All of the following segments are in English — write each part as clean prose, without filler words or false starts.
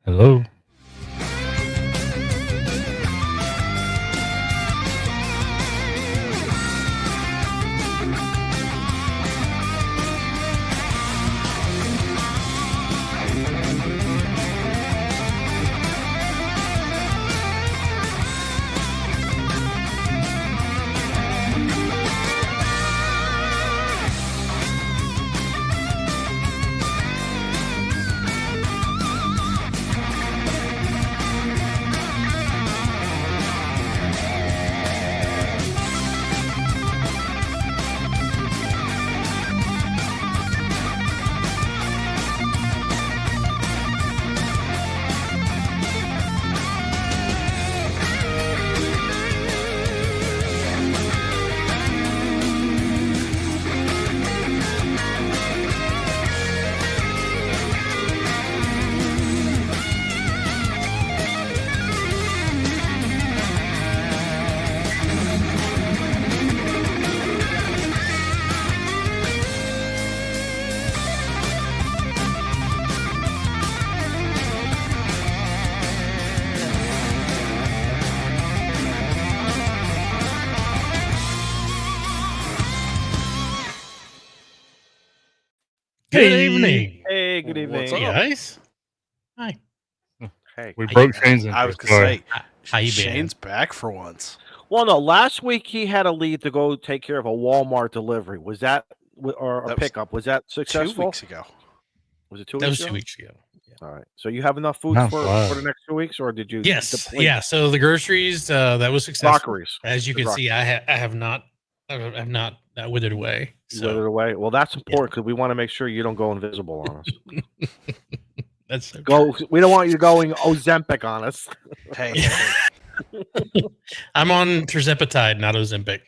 Hello. Good evening. Hey, good evening. What's Hey, up? guys. Hi. Hey. We broke Shane's I was intro. gonna Sorry. say, How you been? Shane's back for once. Well, no, last week he had a lead to go take care of a Walmart delivery. Was that or a That was pickup? Was that 2 successful? weeks ago. Was it 2 That weeks was ago? 2 weeks ago. All right. So you have enough food Not for bad. the next 2 weeks, or did you? Yes. deplete Yeah. So the groceries, that was successful. Crockeries. As you The can see, I have not withered away. You So withered away. Well, that's important because we want to make sure you don't go invisible on us. that's so Go. We don't want you going Ozempic on us. Hey, true. I'm on tirzepatide, not Ozempic.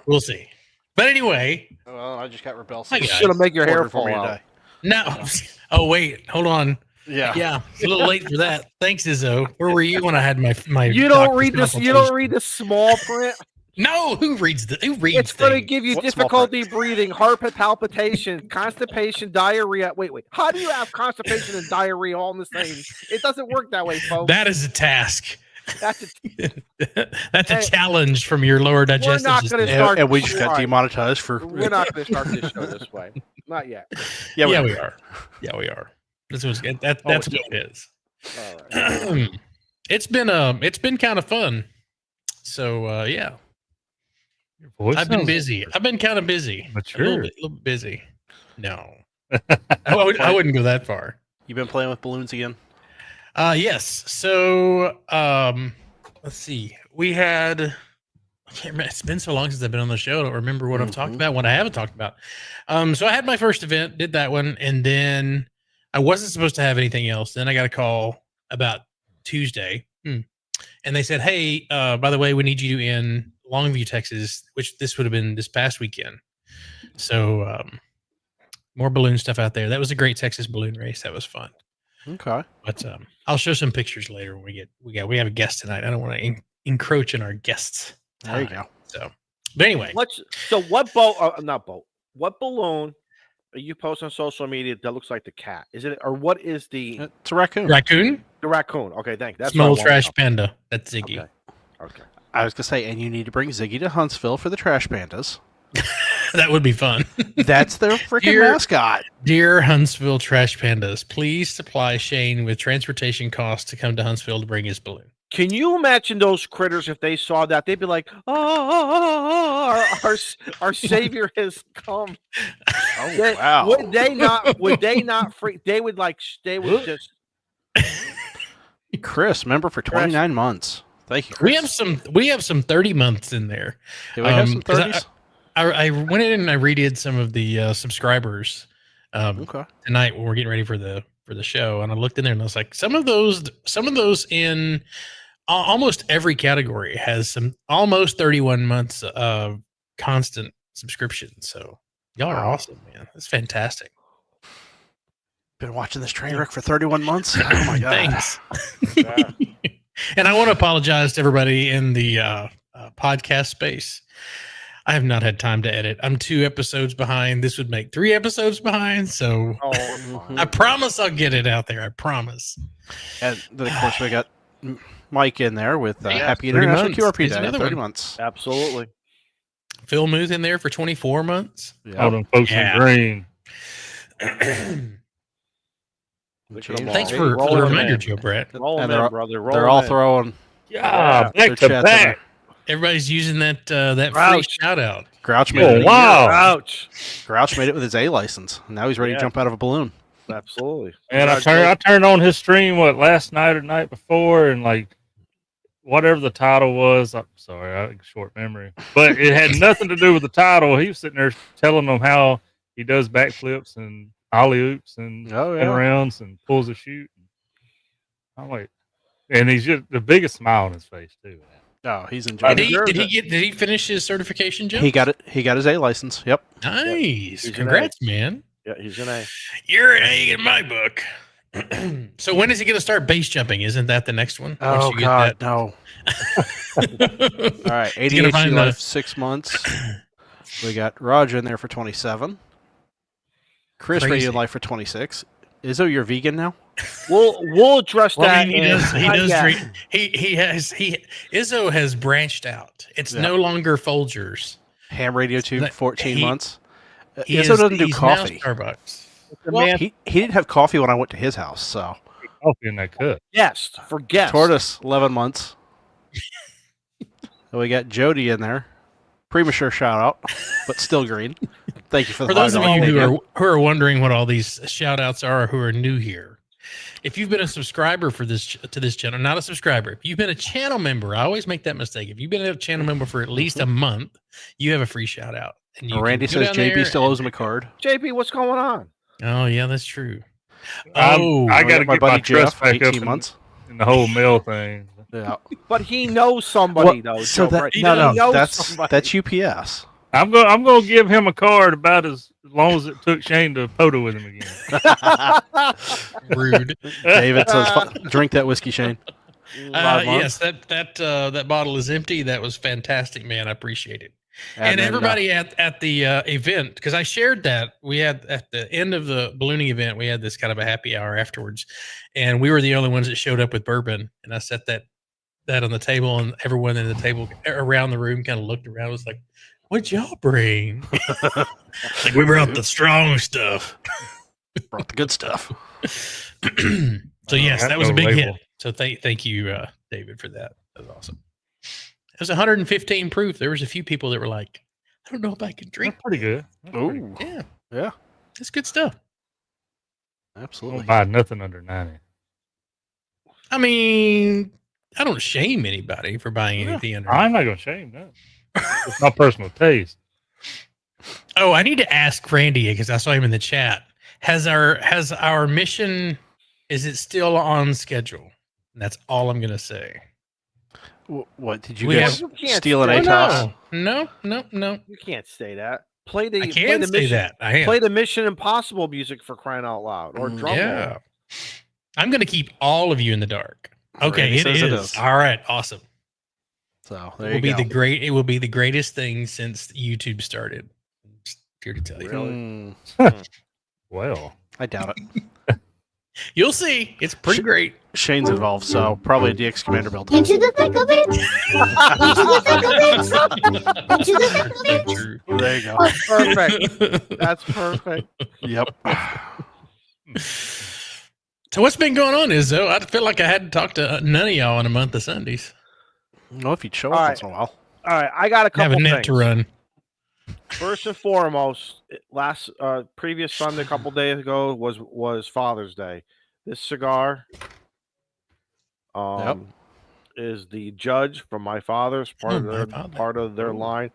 We'll see. But anyway, well, I just got rebel. Hi, guys. Should have make your hair Ordered for fall me out. today. no. Oh wait, hold on. Yeah. Yeah, it's a little late for that. Thanks, Izzo. Where were you when I had my? You don't doctor's read this. You don't consultation? read the small print. No, who reads the? Who reads? It's going to things? give you What small difficulty breathing, heart palpitation, constipation, diarrhea. Wait. How do you have constipation and diarrhea all in the same? It doesn't work that way, folks. That is a task. That's That's a Hey, challenge from your lower digestive not system. gonna start And we just got Right. demonetized for. We're not going to start this show this way. Not yet. Yeah, we are. Yeah, we are. That's what that's what it is. All right. It's been kind of fun. So yeah, Your voice I've been sounds busy. I've been kind of busy. mature. A little bit busy. No, I wouldn't go that far. You been playing with balloons again? Yes. So let's see. We had I can't remember, it's been so long since I've been on the show. I don't remember what I've talked about, what I haven't talked about. So I had my first event, did that one, and then I wasn't supposed to have anything else. Then I got a call about Tuesday. And they said, hey, by the way, we need you in Longview, Texas, which this would have been this past weekend. So more balloon stuff out there. That was a great Texas balloon race. That was fun. Okay. But I'll show some pictures later when we have a guest tonight. I don't want to encroach on our guests. There you go. So, but anyway, What boat? Not boat. What balloon are you posting on social media that looks like the cat? Is it or what is the It's a raccoon. raccoon, raccoon? Okay, thanks. That's small what I want trash to panda. That's Ziggy. know. Okay. I was gonna say, and you need to bring Ziggy to Huntsville for the Trash Pandas. That would be fun. That's their freaking Dear- mascot. Dear Huntsville Trash Pandas, please supply Shane with transportation costs to come to Huntsville to bring his balloon. Can you imagine those critters if they saw that? They'd be like, "Oh, our savior has come." Oh They- wow! Would they not? Would they not freak? They would like. They would just. Chris, member for 29 months. Thank you. We Chris. have some 30 months in there. Do we have some 'cause 30s? I went in and I redid some of the subscribers Okay. tonight when we're getting ready for the show, and I looked in there and I was like, some of those in almost every category has some almost 31 months of constant subscription. So y'all are awesome, man. That's fantastic. Been watching this train wreck for 31 months. Oh my god! Thanks. And I want to apologize to everybody in the podcast space. I have not had time to edit. I'm 2 episodes behind. This would make 3 episodes behind. So I promise I'll get it out there. I promise. And then, of course, we got Mike in there with Yeah, Happy 30 International months. QRP Here's Day. another 30 one. months. Absolutely. Phil Muth in there for 24 months. All them folks in green. Thanks for the reminder, Joe Brett. Roll And in, brother. Roll they're all in. throwing Yeah, their back to chats in back. Everybody's using that free Grouch. shout out. Grouch made Oh, it. wow. Ouch. Grouch made it with his A license. Now he's ready to jump out of a balloon. Absolutely. And I turned on his stream last night or night before, and like whatever the title was. I'm sorry, I have a short memory, but it had nothing to do with the title. He was sitting there telling them how he does backflips and ollie oops and spin rounds and pulls a chute. I'm like, and he's just the biggest smile on his face too. Oh, he's enjoying it. Did he finish his certification, Joe? He got it. He got his A license. Yep. Nice. He's Congrats, man. Yeah, he's an A. You're an A in my book. So when is he going to start base jumping? Isn't that the next one? Oh, God, no. All right, ADHD life, 6 months. We got Roger in there for 27. Chris Crazy. Radio Life for 26. Izzo, you're vegan now? We'll address Well, that. I mean, Izzo has branched out. It's no longer Folgers. Ham Radio Tube, 14 months. Izzo doesn't do coffee. Starbucks. Well, he didn't have coffee when I went to his house, so. Coffee in that cup. Guest for guest. Tortoise, 11 months. So we got Jody in there. Premature shout out, but still green. Thank you for the For those of $5 you who are wondering what all these shout outs are, who are new here, if you've been a subscriber to this channel, not a subscriber, if you've been a channel member, I always make that mistake. If you've been a channel member for at least a month, you have a free shout out. And Randy says JB still owes him a card. JB, what's going on? Oh yeah, that's true. I got to my get my buddy trust Jeff, back up 18 months. in the whole mail thing. Yeah. But he knows somebody though. So Joe Brett. that's UPS. I'm gonna give him a card about as long as it took Shane to photo with him again. Rude. David says, "Drink that whiskey, Shane." Yes, that bottle is empty. That was fantastic, man. I appreciate it. And then, everybody at the event, because I shared that, we had at the end of the ballooning event, we had this kind of a happy hour afterwards, and we were the only ones that showed up with bourbon. And I set that on the table, and everyone in the table around the room kind of looked around. It was like, "What'd y'all bring?" Like, we brought the strong stuff. Brought the good stuff. So yes, that was a big hit. So thank you, David, for that. That was awesome. It was 115 proof. There was a few people that were like, "I don't know if I can drink." That's pretty good. Ooh, Yeah, it's good stuff. Absolutely. Don't buy nothing under 90. I mean, I don't shame anybody for buying anything under. I'm not gonna shame that. It's my personal taste. Oh, I need to ask Randy because I saw him in the chat. Has our mission? Is it still on schedule? That's all I'm gonna say. What did you guys steal an say ATOS? No. You can't say that. I can say that. I am. Play the Mission Impossible music for crying out loud, or drum roll. I'm gonna keep all of you in the dark. Okay, it is. All right, awesome. So It will be the greatest thing since YouTube started. Just here to tell you. Well, I doubt it. You'll see. It's pretty great. Shane's involved, so probably a DX Commander build. Into the thick of it. Into the thick of it. True. There you go. Perfect. That's perfect. Yep. So what's been going on, Izzo? I feel like I hadn't talked to none of y'all in a month of Sundays. No, if you'd show up once in a while. All right, I got a couple I have a net things to run. First and foremost, previous Sunday, a couple days ago, was Father's Day. This cigar is the Judge from my father's part of their line.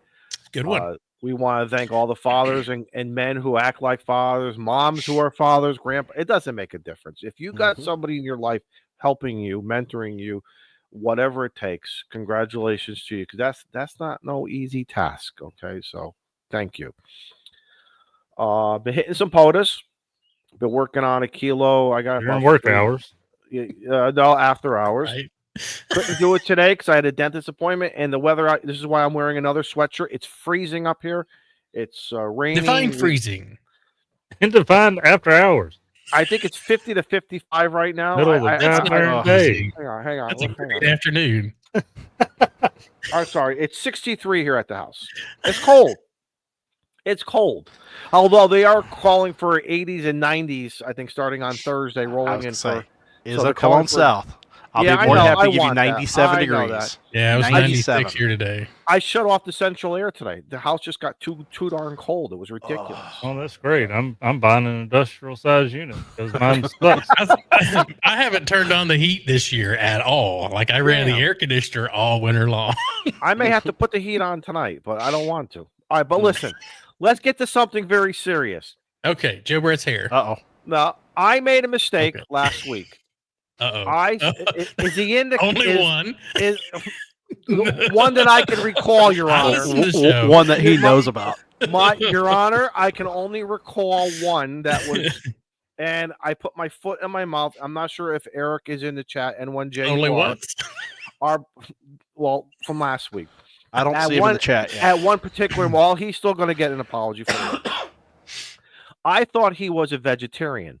Good one. We want to thank all the fathers and men who act like fathers, moms who are fathers, grandpa. It doesn't make a difference. If you got somebody in your life helping you, mentoring you, whatever it takes, congratulations to you, because that's not no easy task. Okay, so thank you. Been hitting some POTUS. Been working on a kilo. I got during work hours. No, after hours. Right. Couldn't do it today because I had a dentist appointment, and the weather. This is why I'm wearing another sweatshirt. It's freezing up here. It's raining. Define freezing. And to find after hours. I think it's 50 to 55 right now. Middle of the goddamn day. Hang on. That's a great afternoon. I'm sorry. It's 63 here at the house. It's cold. It's cold. Although they are calling for 80s and 90s, I think, starting on Thursday, rolling in for. Is a calling south. I'll be more than happy to give you 97 degrees. Yeah, it was 97. 96 here today. I shut off the central air today. The house just got too darn cold. It was ridiculous. Oh, that's great. I'm buying an industrial size unit because mine sucks. I haven't turned on the heat this year at all. Like I ran the air conditioner all winter long. I may have to put the heat on tonight, but I don't want to. All right, but listen, let's get to something very serious. Okay, Joe Brett's hair. Now, I made a mistake last week. Is he in the only one? Is one that I can recall, Your Honor. One that he knows about. Your Honor, I can only recall one that was, and I put my foot in my mouth. I'm not sure if Eric is in the chat and one J. Only once. From last week. I don't see him in the chat yet. At one particular mall, he's still going to get an apology for that. I thought he was a vegetarian.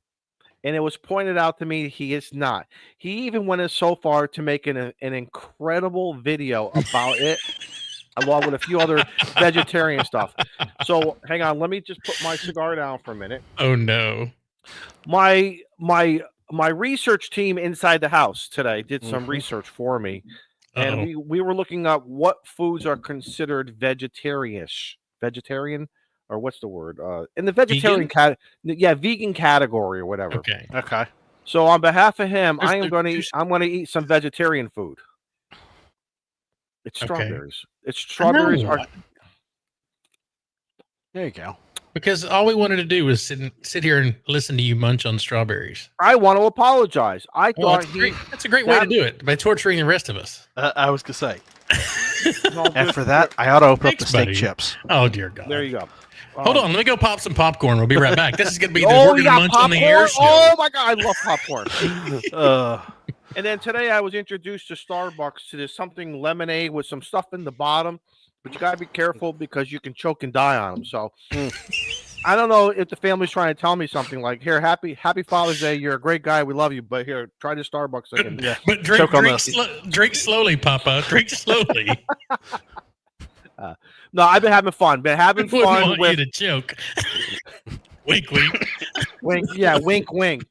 And it was pointed out to me he is not. He even went so far to make an incredible video about it, along with a few other vegetarian stuff. So hang on, let me just put my cigar down for a minute. Oh no. My research team inside the house today did some research for me. And we were looking up what foods are considered vegetarian, or what's the word? In the vegetarian vegan category or whatever. Okay. So on behalf of him, I'm going to eat some vegetarian food. It's strawberries. It's strawberries. There you go. Because all we wanted to do was sit here and listen to you munch on strawberries. I want to apologize. I thought that's a great way to do it by torturing the rest of us. I was gonna say. After that, I ought to open up the steak chips. Oh dear God! There you go. Hold on, let me go pop some popcorn. We'll be right back. This is gonna be we're gonna munch popcorn? on the air show. Oh my God, I love popcorn. And then today I was introduced to Starbucks to this something lemonade with some stuff in the bottom. But you gotta be careful because you can choke and die on them. So I don't know if the family's trying to tell me something like, "Here, happy Father's Day. You're a great guy. We love you. But here, try the Starbucks again." But drink slowly, Papa. Drink slowly. No, I've been having fun. Want you to choke. Wink, wink. Wink. Yeah, wink, wink.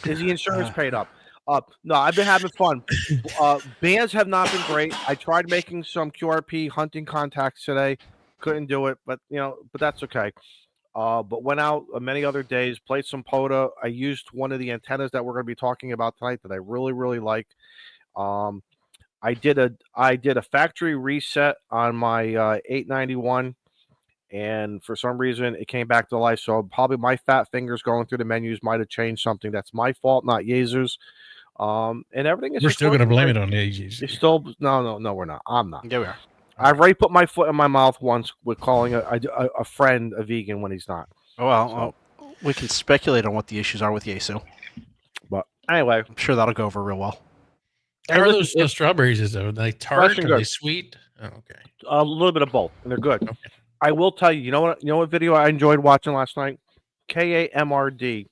Is the insurance paid up? No, I've been having fun. Bands have not been great. I tried making some QRP hunting contacts today. Couldn't do it, but that's okay. But went out many other days, played some POTA. I used one of the antennas that we're going to be talking about tonight that I really, really liked. I did a factory reset on my 891, and for some reason it came back to life. So probably my fat fingers going through the menus might have changed something. That's my fault, not Yezu's. And everything is. We're still going to blame it on Yezu's. It's still no, we're not. I'm not. Yeah, we are. I've already put my foot in my mouth once with calling a friend a vegan when he's not. Oh, well, we can speculate on what the issues are with Yesu. But anyway, I'm sure that'll go over real well. How are those strawberries? Though? Are they tart? Are they sweet? Oh, okay. A little bit of both, and they're good. Okay. I will tell you. You know what video I enjoyed watching last night? KAMRD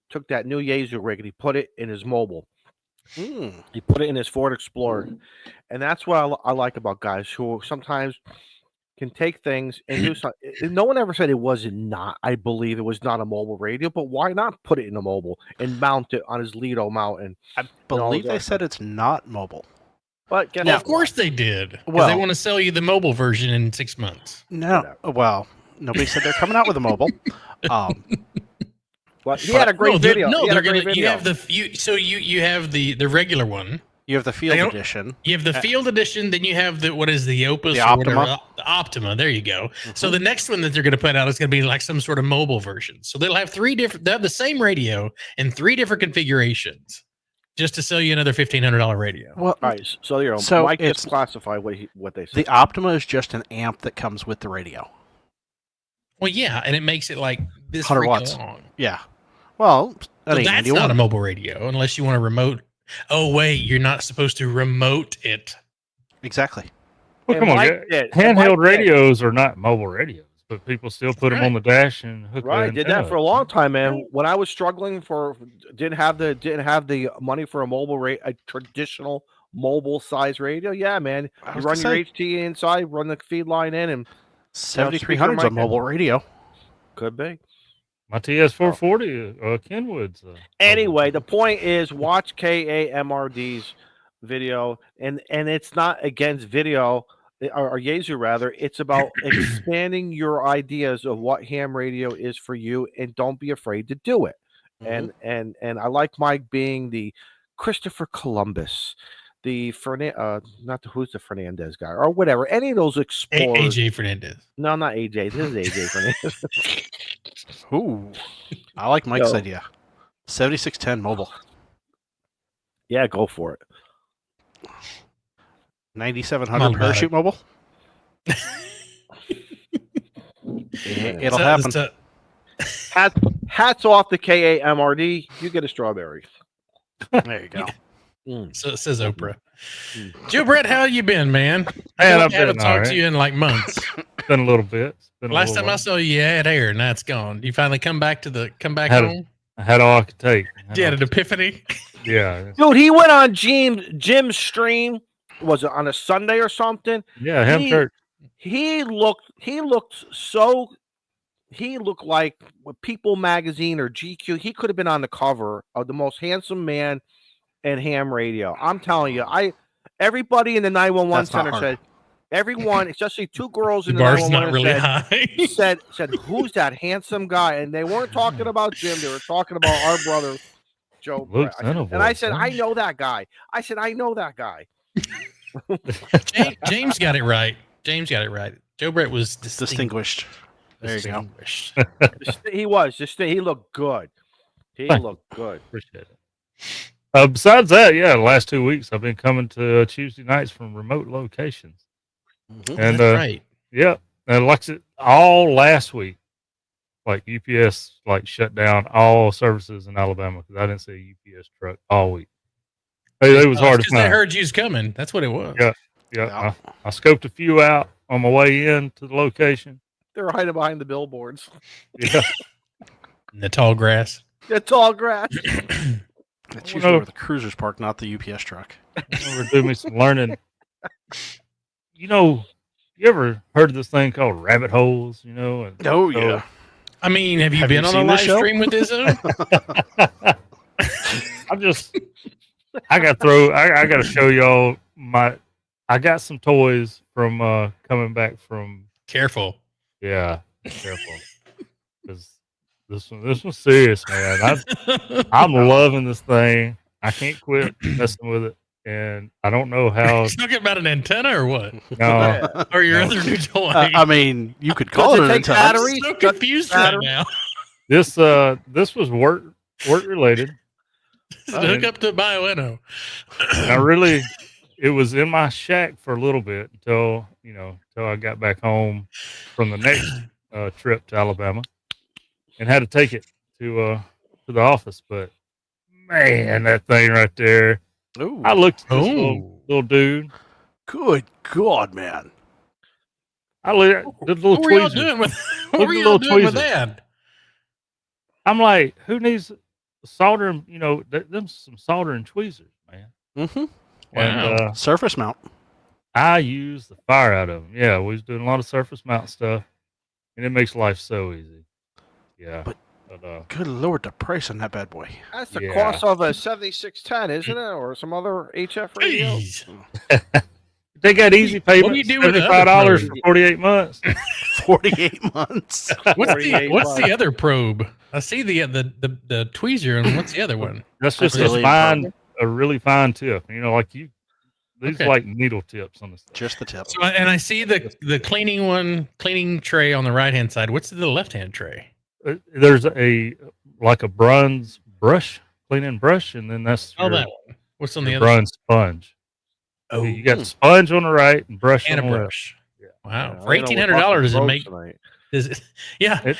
took that new Yezu rig and he put it in his mobile. He put it in his Ford Explorer, and that's what I like about guys who sometimes can take things and do something. No one ever said it was not. I believe it was not a mobile radio, but why not put it in a mobile and mount it on his Lido mountain? I believe they said it's not mobile. But of course they did. Well, they want to sell you the mobile version in 6 months. No, well, nobody said they're coming out with a mobile. But he had a great video. No, they're going to. You have you have the regular one. You have the field edition. You have the field edition. Then you have what is the Opus? The Optima. The Optima. There you go. So the next one that they're going to put out is going to be like some sort of mobile version. So they'll have they'll have the same radio in 3 different configurations, just to sell you another $1,500 radio. Well, all right. So Mike just classified what they said. The Optima is just an amp that comes with the radio. Well, yeah, and it makes it like this 100 watts. long. Yeah. Well, that's not a mobile radio unless you want to remote Oh wait, you're not supposed to remote it. Exactly. Well, And come on, Mike did. And handheld Mike did. radios are not mobile radios, but people still put them right. on the dash and hook the Right, did that antenna for a up. long time, man. When I was struggling didn't have the money for a traditional mobile size radio. Yeah, man. I You was run gonna your say, HT inside, run the feed line in, and 7300's a mobile radio. could be. My TS440, Kenwood's. Anyway, the point is watch KAMRD's video, and it's not against video or Yezu rather. It's about expanding your ideas of what ham radio is for you, and don't be afraid to do it. And I like Mike being the Christopher Columbus, the not the who's the Fernandez guy or whatever. Any of those explorers. AJ Fernandez. No, not AJ. This is AJ Fernandez. Ooh, I like Mike's idea. 7610 mobile. Yeah, go for it. 9700 parachute mobile. It'll happen. Hats off to KAMRD. You get a strawberry. There you go. So it says Oprah. Joe Brett, how you been, man? Man, I I've haven't been talked all to right. you in like months. Been a little bit. Last time I saw you had hair, and now it's gone. You finally come back home? I had all I could take. You had an epiphany? Yeah. Dude, he went on Jim's stream. Was it on a Sunday or something? Yeah, Ham Church. He looked like People Magazine or GQ. He could have been on the cover of the most handsome man in ham radio. I'm telling you, everybody in the 911 center said, everyone, especially two girls in the bar's 911 not really high. said, who's that handsome guy? And they weren't talking about Jim. They were talking about our brother, Joe Brett. I said, I know that guy. James got it right. Joe Brett was distinguished. There you go. He was. He looked good. Appreciate it. Besides that, yeah, the last 2 weeks I've been coming to Tuesday nights from remote locations. And That's right. Yeah, and like all last week, like UPS shut down all services in Alabama because I didn't see a UPS truck all week. It was hard to find. They heard you was coming. That's what it was. Yeah. I scoped a few out on my way in to the location. They're hiding behind the billboards. Yeah. In the tall grass. The tall grass. That's usually where the cruisers park, not the UPS truck. We're doing me some learning. You ever heard of this thing called rabbit holes? Yeah. I mean, have you been on a live stream with Izzo? I got to show y'all I got some toys from coming back from. Careful. Yeah, careful. Because this one's serious, man. I'm loving this thing. I can't quit messing with it, and I don't know how. You talking about an antenna or what? No, or your other new toy? I mean, you could call it an antenna. I'm so confused right now. This was work related. To hook up to Bioeno. It was in my shack for a little bit until I got back home from the next trip to Alabama and had to take it to the office. But man, that thing right there. Ooh. I looked at this little dude. Good God, man. I looked at the little tweezers. What were y'all doing with that? I'm like, who needs soldering? Them some soldering tweezers, man. Mm-hmm. And surface mount. I use the fire out of them. Yeah, we was doing a lot of surface mount stuff, and it makes life so easy. Yeah, but good Lord, the price on that bad boy. That's the cost of a 7610, isn't it, or some other HF radio? They got easy payments. What do you do with $75 for 48 months? 48 months. What's the other probe? I see the tweezer, and what's the other one? That's just a really fine tip. These like needle tips on this. Just the tip. So, and I see the cleaning tray on the right hand side. What's the left hand tray? There's a bronze cleaning brush, and then that's that one. What's on the other? Bronze sponge. Oh, you got sponge on the right and brush and on a the brush. Left. Wow, for $1,800, does it make? Does it? Yeah.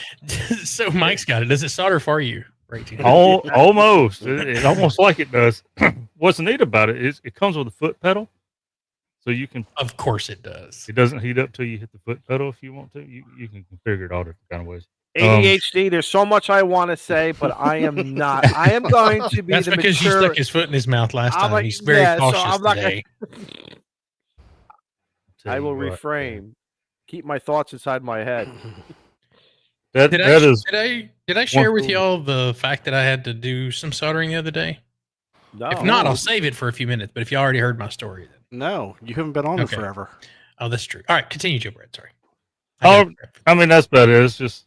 So Mike's got it. Does it solder for you? for 18. Almost. It almost like it does. What's neat about it is it comes with a foot pedal, so you can. Of course, it does. It doesn't heat up till you hit the foot pedal. If you want to, you can configure it all different kind of ways. ADHD. There's so much I want to say, but I am not. I am going to be That's the because mature. you stuck his foot in his mouth last I'm time. He's very cautious I'm not today. I will refrain. Keep my thoughts inside my head. Did I share with y'all the fact that I had to do some soldering the other day? No. If not, I'll save it for a few minutes. But if you already heard my story, then No, you haven't been on it forever. oh, that's true. All right, continue, Joe Brad. Sorry. I mean, that's about it. It's just,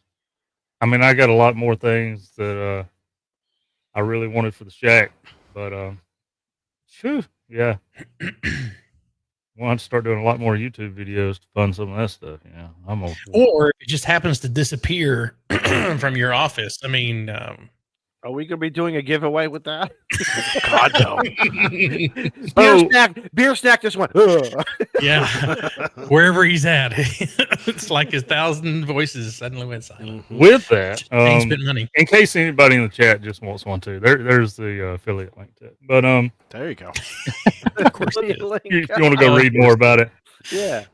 I mean, I got a lot more things that I really wanted for the shack, but yeah. Want to start doing a lot more YouTube videos to fund some of that stuff. Yeah, I'm okay. Or if it just happens to disappear from your office. I mean, are we going to be doing a giveaway with that? God no. Beer snack just went. Ugh. Yeah, wherever he's at, it's like 1,000 voices suddenly went silent. With that, He spent money. in case anybody in the chat just wants one too, there's the affiliate link to it. But there you go. Of course, if you want to go read more about it. Yeah.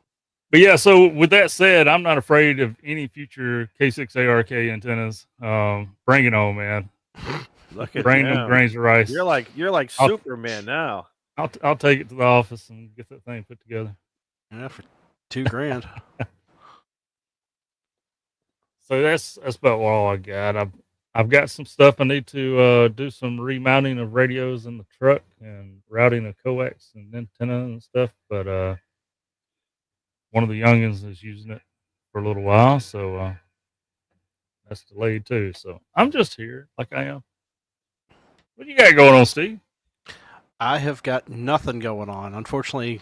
But yeah, so with that said, I'm not afraid of any future K6ARK antennas. Bring it on, man. Look at Bring them grains of rice. You're like Superman now. I'll take it to the office and get that thing put together. Yeah, for $2,000. So that's about all I got. I've got some stuff I need to do some remounting of radios in the truck and routing of coax and antenna and stuff. But one of the youngins is using it for a little while, so that's delayed too. So I'm just here like I am. What you got going on, Steve? I have got nothing going on. Unfortunately,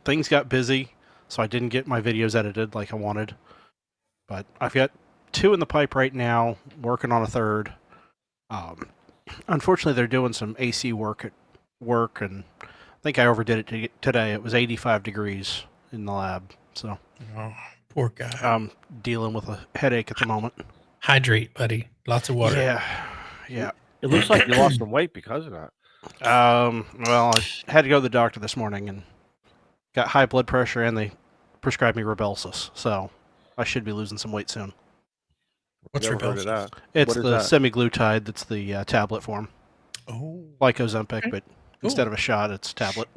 things got busy, so I didn't get my videos edited like I wanted. But I've got 2 in the pipe right now, working on a third. Unfortunately, they're doing some AC work at work, and I think I overdid it today. It was 85 degrees in the lab, so Oh, poor guy. I'm dealing with a headache at the moment. Hydrate, buddy. Lots of water. Yeah. It looks like you lost some weight because of that. Well, I had to go to the doctor this morning and got high blood pressure, and they prescribed me Rybelsus, so I should be losing some weight soon. What's Never heard of Rybelsus? that. It's What is the that? semaglutide that's the tablet form. Oh. Like Ozempic, Okay. but instead of a shot, it's tablet.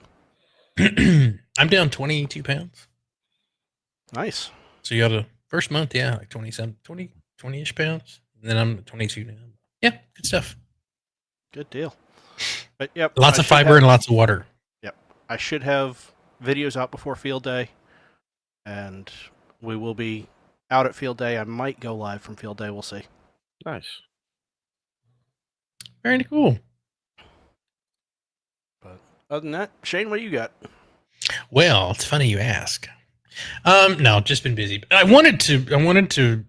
I'm down 22 pounds. Nice. So you got a first month, yeah, like 20-ish pounds. And then I'm at 22 now. Yeah, good stuff. Good deal. But yep. Lots I of should fiber have- and lots of water. Yep. I should have videos out before field day, and we will be out at field day. I might go live from field day. We'll see. Nice. Very cool. But other than that, Shane, what do you got? Well, it's funny you ask. No, just been busy. I wanted to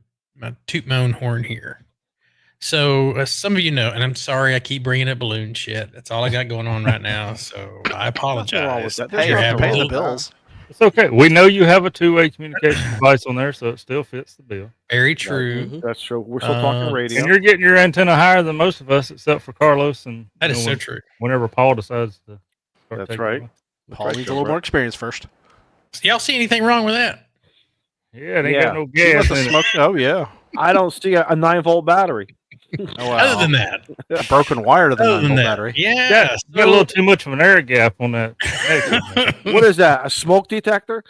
toot my own horn here. So as some of you know, and I'm sorry I keep bringing up balloon shit. That's all I got going on right now. So I apologize. that. Hey, You're you're having paying a the little- bills. It's okay. We know you have a two-way communication device on there, so it still fits the bill. Very true. Mhm. That's true. We're still talking radio. And you're getting your antenna higher than most of us, except for Carlos. And That you is know, so true. Whenever Paul decides to start That's taking right. one. Paul right, needs a Joe little more Brett. experience first. Y'all see anything wrong with that? Yeah, they Yeah. got no He gas must have in it. smoked. Oh yeah. I don't see a 9-volt battery. Oh, wow. Other than that, A broken wire to the other than 9-volt that, battery. yeah. You got a little too much of an air gap on that. What is that? A smoke detector?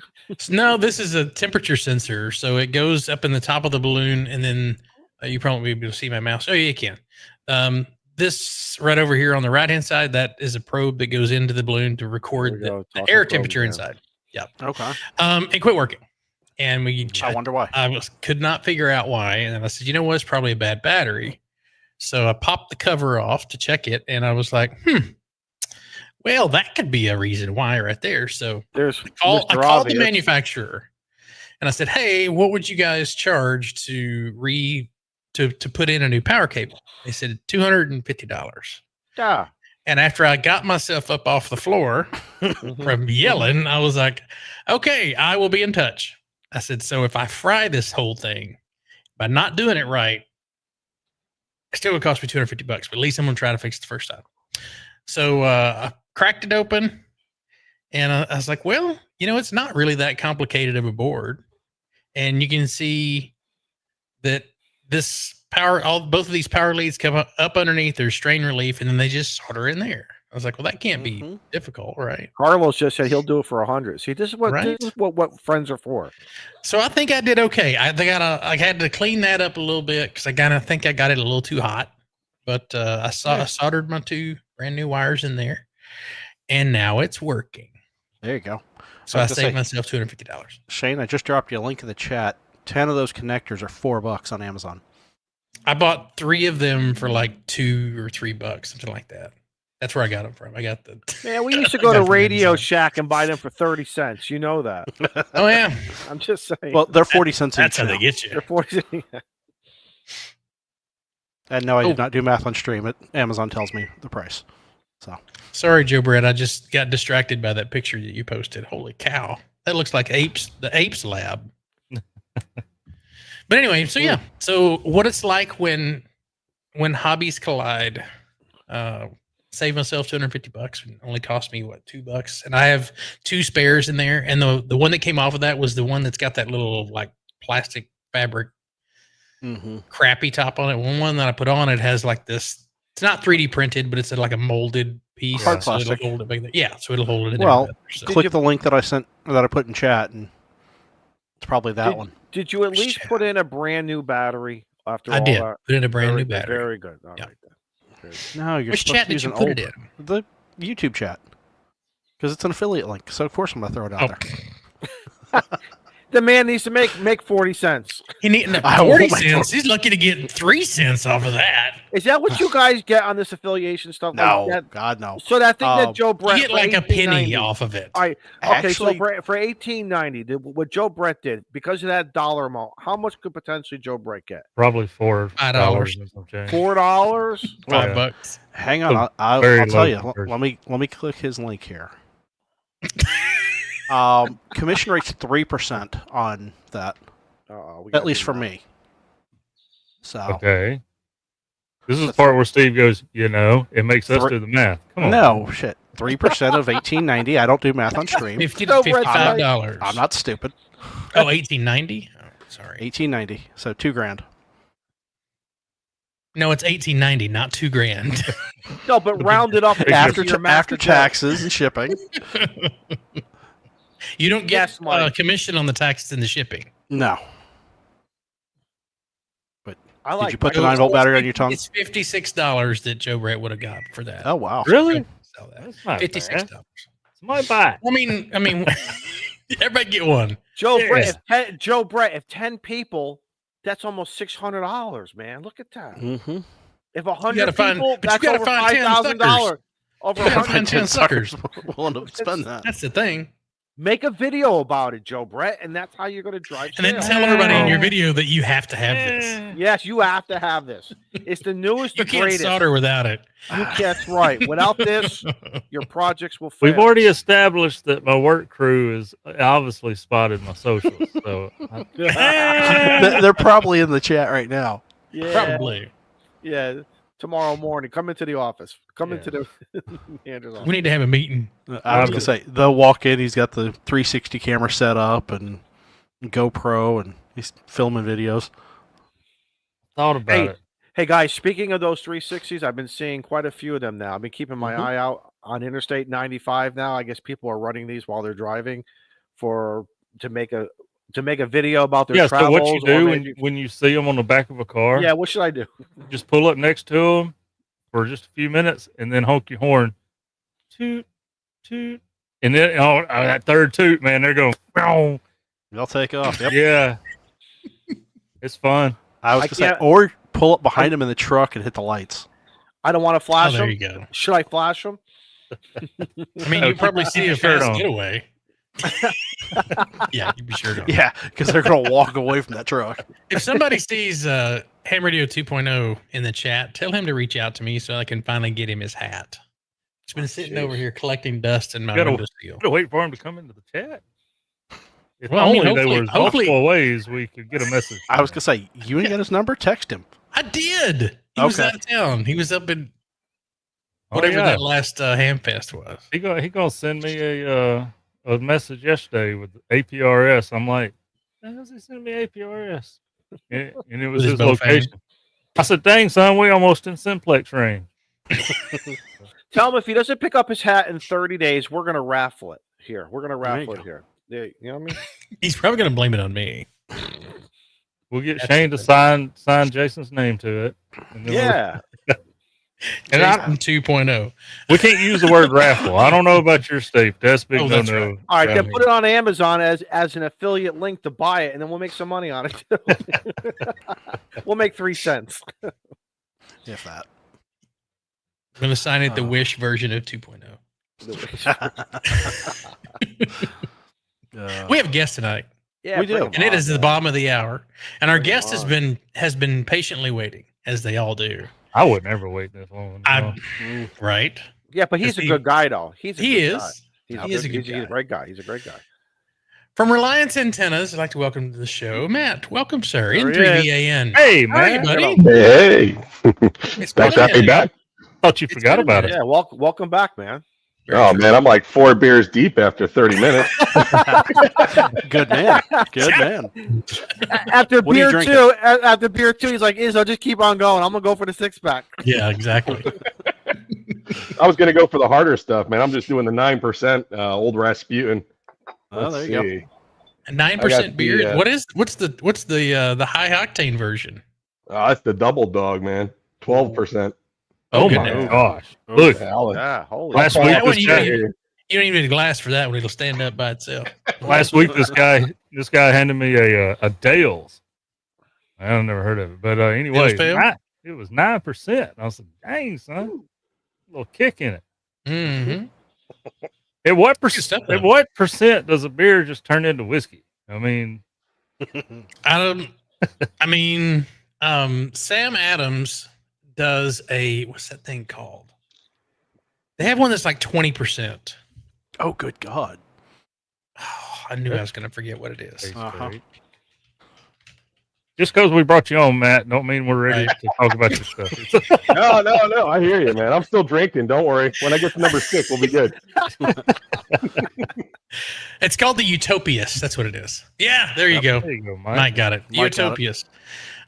No, this is a temperature sensor. So it goes up in the top of the balloon, and then you probably won't be able to see my mouse. Oh, yeah, you can. This right over here on the right hand side, that is a probe that goes into the balloon to record There we go, the talking air probes temperature now. inside. Okay. It quit working, and I wonder why. could not figure out why. And then I said, you know what? It's probably a bad battery. So I popped the cover off to check it, and I was like, well, that could be a reason why right there. So There's I Mr. called the Obvious. manufacturer, and I said, hey, what would you guys charge to put in a new power cable? They said $250. Yeah. And after I got myself up off the floor from yelling, I was like, okay, I will be in touch. I said, so if I fry this whole thing by not doing it right, It still would cost me $250, but at least I'm gonna try to fix it the first time. So I cracked it open, and I was like, well, it's not really that complicated of a board, and you can see that this both of these power leads come up underneath. There's strain relief, and then they just solder in there. I was like, well, that can't be difficult, right? Carlos just said he'll do it for 100. See, this is what friends are for. So I think I did okay. I had to clean that up a little bit because I kind of think I got it a little too hot. But I soldered my 2 brand new wires in there, and now it's working. There you go. So I saved myself $250. Shane, I just dropped you a link in the chat. 10 of those connectors are $4 on Amazon. I bought 3 of them for like $2 or $3, something like that. That's where I got them from. I got the. Man, we used to go to Radio Shack and buy them for 30 cents. You know that. Oh yeah. I'm just saying. Well, they're 40 cents That's each. how they get you. They're 40 cents. And no, I did not do math on stream. Amazon tells me the price. So sorry, Joe Brett. I just got distracted by that picture that you posted. Holy cow. That looks like the apes lab. But anyway, so yeah. So what it's like when hobbies collide, save myself $250. It only cost me $2, and I have 2 spares in there. And the one that came off of that was the one that's got that little like plastic fabric crappy top on it. One that I put on it has like this. It's not 3D printed, but it's like a molded piece. Hard so plastic. It'll hold it back there. Yeah, so it'll hold it in well, there. So. click the link that I put in chat, and it's probably that one. Did you at least put in a brand new battery after all I did. that? Put in a brand new battery. Very good. All Yeah. right. Very good. No, you're Which supposed chat to use did you an put old, it in? the YouTube chat, because it's an affiliate link. So of course I'm gonna throw it out there. The man needs to make 40 cents. He needs 40 cents. He's lucky to get 3 cents off of that. Is that what you guys get on this affiliation stuff? No, Like that? God no. So that thing that Joe Brett You get like a penny $18.90 off of it. All right. Okay, Actually, so for $18.90, what Joe Brett did, because of that dollar amount, how much could potentially Joe Brett get? Probably $4. $5. and some change. $4? $5. Hang on, I'll very tell low you. conversion. Let me click his link here. Commission rate's 3% on that, at least for me. So Okay. This is the part where Steve goes, it makes us do the math. Come on. no shit, 3% of $18.90. I don't do math on stream. $50 to $55. I'm not stupid. Oh, $18.90? Oh, sorry. $18.90, so $2,000. No, it's $18.90, not $2,000. No, but round it up after taxes and shipping. You don't get Yes, Mike. commission on the taxes and the shipping. No. I like Did you put the 9-volt battery on your tongue? It's $56 that Joe Brett would have got for that. Oh wow! Really? Sell that. That's not $56. bad. Somebody buy it. I mean, everybody get one. Joe Serious. Brett. If 10 people, that's almost $600, man. Look at that. Mm-hmm. If 100 find- people, but you that's gotta over find 10 $5,000. Over You gotta 100. find 10 suckers. Willing to spend that. That's the thing. Make a video about it, Joe Brett, and that's how you're going to drive And then sales. tell everybody in your video that you have to have this. Yes, you have to have this. It's the newest, You the can't greatest. solder without it. That's right. Without this, your projects will fail. We've already established that my work crew is obviously spotted my socials. So They're probably in the chat right now. Probably. Yeah. Tomorrow morning, come into the office. Come into the manager's office. We need to have a meeting. I was gonna say they'll walk in. He's got the 360 camera set up and GoPro, and he's filming videos. thought about it. Hey guys, speaking of those 360s, I've been seeing quite a few of them now. I've been keeping my eye out on Interstate 95 now. I guess people are running these while they're driving to make a video about their travels. So what you do when you see them on the back of a car? Yeah, what should I do? Just pull up next to them for just a few minutes, and then honk your horn, toot, toot, and then that third toot, man, they're going. Meow. They'll take off. Yep. Yeah, it's fun. I was gonna say, or pull up behind him in the truck and hit the lights. I don't want to flash There them. you go. Should I flash them? I mean, you probably see a shirt fast on. getaway. Yeah, you'd be sure to. Yeah, because they're gonna walk away from that truck. If somebody sees Ham Radio 2.0 in the chat, tell him to reach out to me so I can finally get him his hat. He's been sitting over here collecting dust in my window sill. Gotta wait for him to come into the chat. If Well, I mean, only there hopefully- was multiple ways we could get a message. I was gonna say, you ain't got his number. Text him. I did. He was Okay. out of town. He was up in whatever that last Hamfest was. He gonna send me a message yesterday with APRS. I'm like, how does he send me APRS? And it was With his his bow fan. location. I said, dang son, we almost in simplex range. Tell him if he doesn't pick up his hat in 30 days, we're gonna raffle it here. We're gonna There you raffle it go. here. Yeah, you know what I mean? He's probably going to blame it on me. We'll get That's Shane to sign Jason's name to it. And then Yeah. And Jason 2.0. we can't use the word raffle. I don't know about your Steve. That's big Oh, no that's no. right. All right, then Yeah. put it on Amazon as an affiliate link to buy it, and then we'll make some money on it too. We'll make 3 cents. If that. I'm going to sign it the Wish version of 2.0. We have guests tonight, Yeah, We do. bring 'em and it on, is the man. bottom of the hour. And our Bring 'em guest on. has been patiently waiting, as they all do. I would never wait this long. I, right? Yeah, but he's a He- good guy though. He Is. He's a Good He's a guy. great guy. He's a great guy. From Reliance Antennas, I'd like to welcome to the show, Matt. Welcome, sir. There he N3VAN. Hey How are you, man, buddy? Hey, It's thanks been for a having me minute. back. thought you It's forgot been a about minute. it. Yeah, welcome back, man. Very Oh true. man, I'm like 4 beers deep after 30 minutes. Good man. Good man. After What are you beer drinking? two, after beer two, he's like, "Izzo, just keep on going. I'm gonna go for the 6-pack." Yeah, exactly. I was gonna go for the harder stuff, man. I'm just doing the 9% old Rasputin. Oh, there you see. 9% beer. the, What's the high octane version? Oh, that's the double dog, man. 12%. Oh my goodness. gosh! Look, Yeah, holy. last I'll week That one this you guy, You don't even need a glass for that one. It'll stand up by itself. last week this guy handed me a Dale's. I've never heard of it, but anyway, Dale's Pale? it was 9%. I was like, dang son, a little kick in it. Mm-hmm. At what Good stuff, percent? though. At what percent does a beer just turn into whiskey? I mean, Sam Adams does what's that thing called? They have one that's like 20%. Oh, good God. Oh, I knew I was going to forget what it is. tastes Uh-huh. great. Just because we brought you on, Matt, don't mean we're ready Right. to talk about your stuff. No. I hear you, man. I'm still drinking. Don't worry. When I get to number 6, we'll be good. It's called the Utopias. That's what it is. Yeah, there you go. There you go, Mike. Mike got it. Mike got it. Utopias.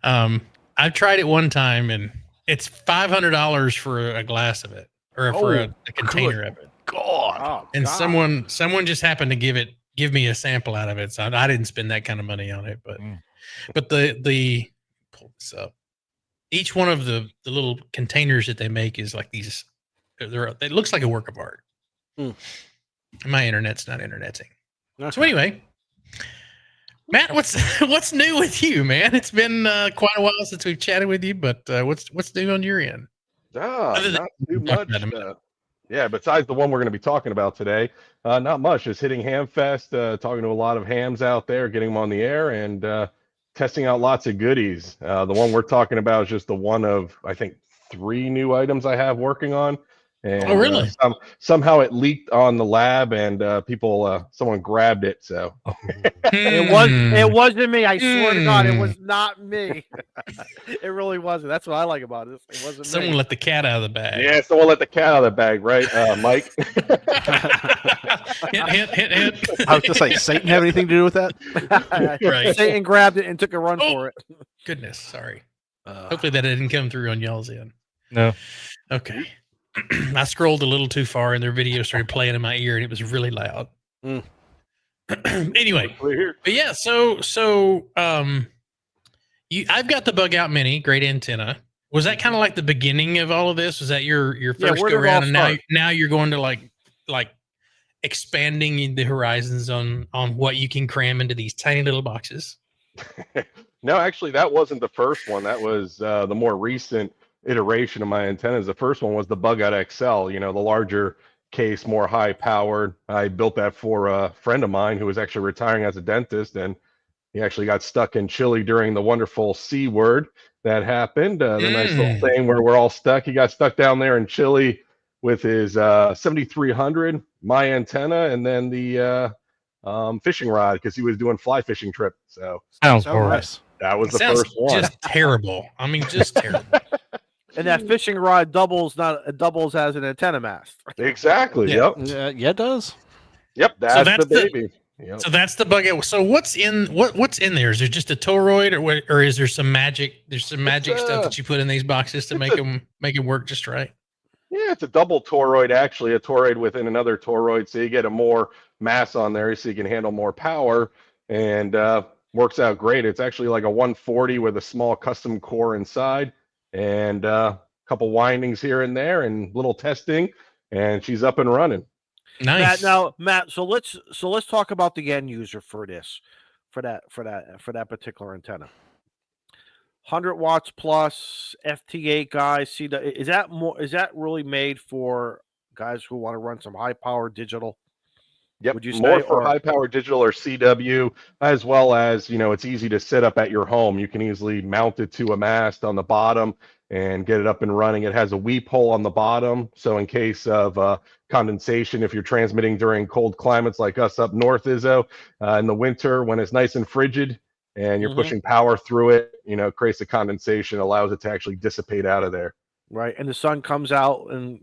I've tried it one time, and it's $500 for a glass of it, or for a container of it. God. Oh, And God. someone just happened to give me a sample out of it. So I didn't spend that kind of money on it, but the pull this up. Each one of the little containers that they make is like these. It looks like a work of art. My internet's not interneting. So Okay. anyway, Matt, what's new with you, man? It's been quite a while since we've chatted with you, but what's new on your end? Other than- Not too talk much. about it in a minute. Yeah, besides the one we're going to be talking about today, not much. Just hitting Hamfest, talking to a lot of hams out there, getting them on the air, and testing out lots of goodies. The one we're talking about is just the one of, I think, 3 new items I have working on. And, Oh, really? Somehow it leaked on the lab, and someone grabbed it. So It wasn't me. I swear to God, it Hmm. was not me. It really wasn't. That's what I like about it. It wasn't Someone me. let the cat out of the bag. yeah, someone let the cat out of the bag, right, Mike? hint. I was just like, Satan have anything to do with that? Right. Satan grabbed it and took a run Oh. for it. Goodness, sorry. Hopefully that didn't come through on y'all's end. No. Okay. I scrolled a little too far and their video started playing in my ear and it was really loud. Mm. Anyway, We're here. but yeah, I've got the Bugout Mini, great antenna. Was that kind of like the beginning of all of this? Was that your first where go did it around, all and start? now you're going to like expanding the horizons on what you can cram into these tiny little boxes? No, actually, that wasn't the first one. That was the more recent iteration of my antennas. The first one was the Bugout XL, the larger case, more high powered. I built that for a friend of mine who was actually retiring as a dentist, and he actually got stuck in Chile during the wonderful C word that happened. The nice little thing where we're all stuck. He got stuck down there in Chile with his 7300, my antenna, and then the fishing rod because he was doing fly fishing trip. So Sounds Oh, horrible. nice. that was the Sounds first one. just terrible. I mean, just terrible. And that fishing rod doubles as an antenna mast. Exactly. Yeah. Yep. Yeah, it does. Yep. That's that's the baby. Yep. So that's the Bugout. So what's in there? Is there just a toroid, or is there some magic? There's some magic stuff that you put in these boxes to make them work just right. Yeah, it's a double toroid, actually, a toroid within another toroid. So you get a more mass on there so you can handle more power, and works out great. It's actually like a 140 with a small custom core inside and a couple windings here and there and little testing, and she's up and running. Nice. Matt. So let's talk about the end user for that particular antenna. 100 watts plus FT8 guys. Is that really made for guys who want to run some high power digital? Yep, Would you say, more for high power digital or CW, as well as, it's easy to set up at your home. You can easily mount it to a mast on the bottom and get it up and running. It has a weep hole on the bottom, so in case of condensation, if you're transmitting during cold climates like us up north, Izzo, in the winter when it's nice and frigid and you're pushing power through it, creates the condensation, allows it to actually dissipate out of there. Right, and the sun comes out and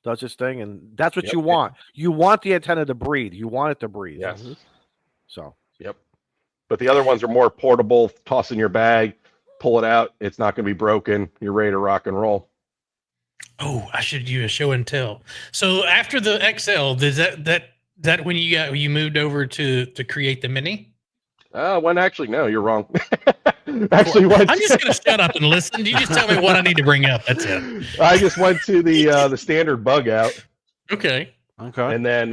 does its thing, and that's what you want. You want the antenna to breathe. You want it to breathe. Yes. So. Yep. But the other ones are more portable. Toss in your bag, pull it out. It's not going to be broken. You're ready to rock and roll. Oh, I should do a show and tell. So after the XL, does that when you moved over to create the Mini? Actually, no, you're wrong. I'm just going to shut up and listen. You just tell me what I need to bring up. That's it. I just went to the standard Bugout. Okay. And then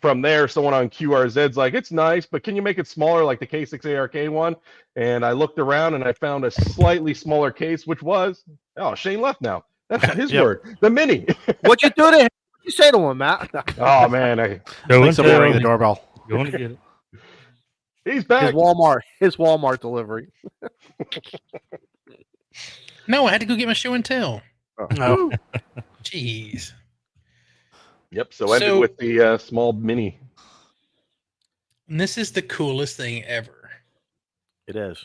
from there, someone on QRZ's like, it's nice, but can you make it smaller like the K6ARK one? And I looked around and I found a slightly smaller case, which was, Shane left now. That's his word, the Mini. What'd you do to him? What'd you say to him, Matt? Oh, man. Somebody ring the doorbell. Going to get it. He's back. His Walmart delivery. No, I had to go get my show and tell. No. Jeez. Yep. So ended with the small Mini. And this is the coolest thing ever. It is.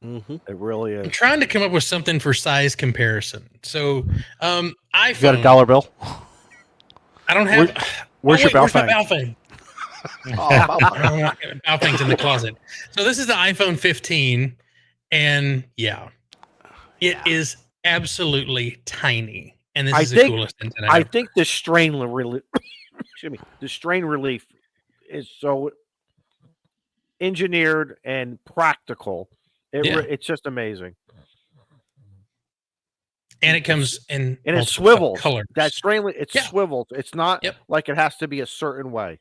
It really is. I'm trying to come up with something for size comparison. So, iPhone. You got a dollar bill? I don't have. Where's your where's my Balfang? Balfang? Balfang's in the closet. So this is the iPhone 15, and it is absolutely tiny. And this is the coolest antenna ever. I think the strain relief. Excuse me. The strain relief is so engineered and practical. It's just amazing. And it comes in and it swivels. Colors. That strain, swivels. It's not like it has to be a certain way.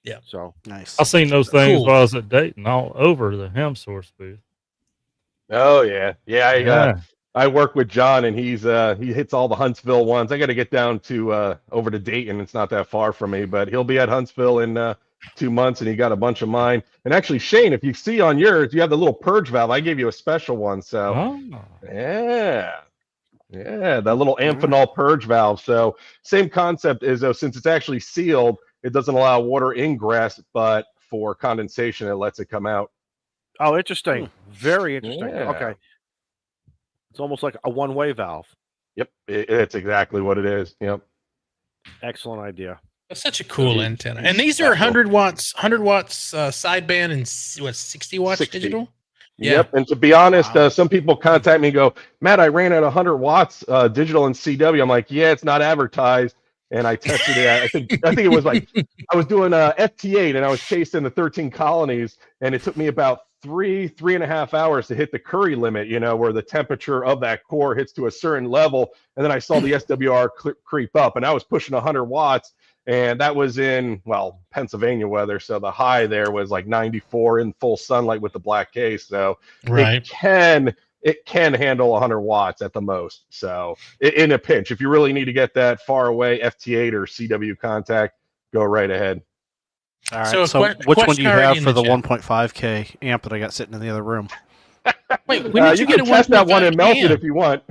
Yeah. So nice. I seen those things while I was at Dayton, all over the Hem Source booth. Oh yeah. I work with John, and he hits all the Huntsville ones. I got to get down to over to Dayton. It's not that far from me, but he'll be at Huntsville in 2 months, and he got a bunch of mine. And actually, Shane, if you see on yours, you have the little purge valve. I gave you a special one, so yeah, that little Amphenol purge valve. So same concept is, since it's actually sealed, it doesn't allow water ingress, but for condensation, it lets it come out. Oh, interesting. Very interesting. Yeah. Okay. It's almost like a one-way valve. Yep, it's exactly what it is. Yep. Excellent idea. That's such a cool antenna. And these are 100 watts sideband and 60 watts 60. digital? Yep. And to be honest, some people contact me and go, Matt, I ran at 100 watts digital and CW. I'm like, yeah, it's not advertised. And I tested it. I think it was like, I was doing FT8 and I was chasing the 13 colonies, and it took me about 3.5 hours to hit the Curry limit, where the temperature of that core hits to a certain level. And then I saw the SWR creep up, and I was pushing 100 watts. And that was in, Pennsylvania weather. So the high there was like 94 in full sunlight with the black case. So it can handle 100 watts at the most. So in a pinch, if you really need to get that far away, FT8 or CW contact, go right ahead. All right. So which one do you have for the 1.5K amp that I got sitting in the other room? Wait, when did you get can test that one and melt it amp? if you want.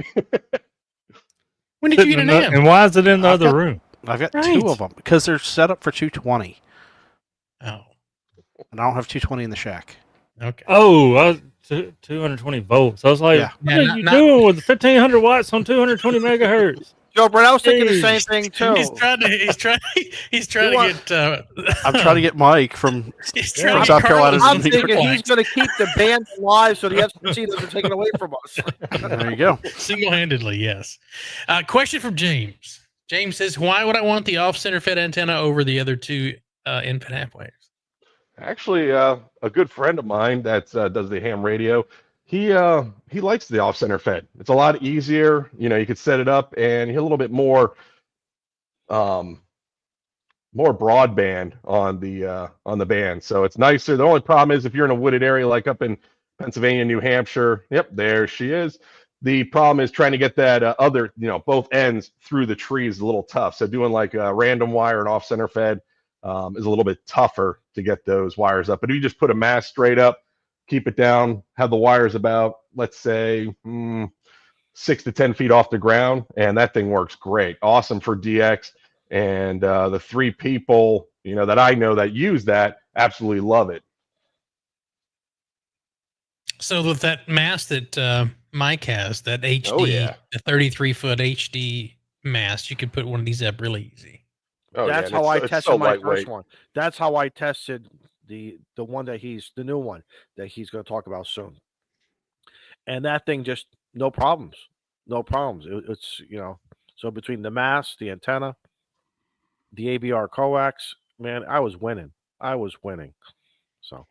When did you get an amp? And why is it in the other room? I've got two of them because they're set up for 220. Oh. And I don't have 220 in the shack. Okay. Oh, 220 volts. I was like, Yeah. what Yeah, are not- you not- doing with 1500 watts on 220 megahertz? Joe, Brett, I was thinking the same Jeez. thing too. He's trying to want- get. I'm trying to get Mike from He's from trying to South get Carolina Carlos I'm to to thinking he's perplex. going to keep the band alive so the FCC doesn't take it away from us. there you go. Single-handedly, yes. Question from James. James says, "Why would I want the off-center fed antenna over the other two infant half waves?" Actually, a good friend of mine that does the ham radio, he likes the off-center fed. It's a lot easier. You know, you could set it up and you get a little bit more broadband on the band, so it's nicer. The only problem is if you're in a wooded area like up in Pennsylvania, New Hampshire. Yep, there she is. The problem is trying to get that other, both ends through the trees is a little tough. So doing like a random wire and off-center fed is a little bit tougher to get those wires up. But if you just put a mast straight up, keep it down, have the wires about, let's say, 6 to 10 feet off the ground, and that thing works great. Awesome for DX. And the 3 people, that I know that use that absolutely love it. So with that mast that Mike has, that HD, Oh, yeah. the 33-foot HD mast, you could put one of these up really easy. Oh, That's yeah, how I it's tested so my lightweight. first one. That's how I tested the one that the new one that he's going to talk about soon. And that thing just no problems. It's so between the mast, the antenna, the ABR coax, man, I was winning. So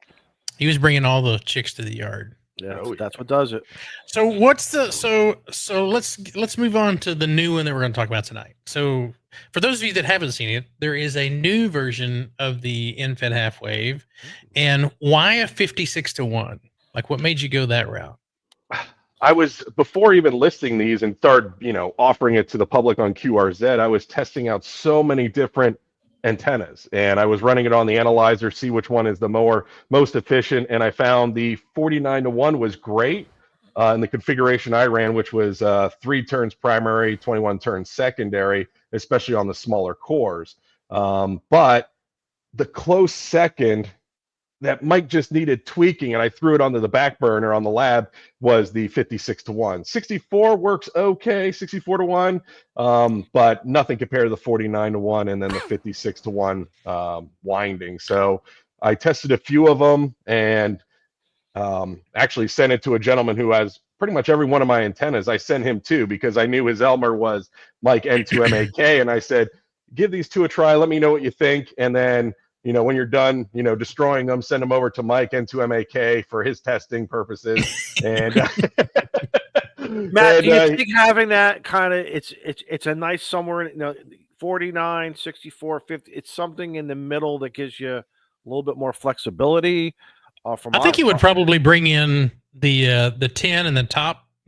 He was bringing all the chicks to the yard. yeah, Oh, that's what does it. So what's the so let's move on to the new one that we're going to talk about tonight. So for those of you that haven't seen it, there is a new version of the infed half wave, and why a 56-to-1? Like, what made you go that route? I was, before even listing these and started, offering it to the public on QRZ, I was testing out so many different antennas, and I was running it on the analyzer, see which one is the most efficient, and I found the 49-to-1 was great in the configuration I ran, which was 3 turns primary, 21 turns secondary, especially on the smaller cores. But the close second that Mike just needed tweaking, and I threw it onto the back burner on the lab, was the 56-to-1. 64 works okay, 64-to-1, but nothing compared to the 49-to-1 and then the 56-to-1 winding. So I tested a few of them and actually sent it to a gentleman who has pretty much every one of my antennas. I sent him 2 because I knew his Elmer was Mike N2MAK, and I said, give these 2 a try, let me know what you think, and then when you're done, destroying them, send them over to Mike N2MAK for his testing purposes. And Matt, do you think having that kind of it's a nice somewhere, 49, 64, 50, it's something in the middle that gives you a little bit more flexibility? I think he would probably bring in the 10 and the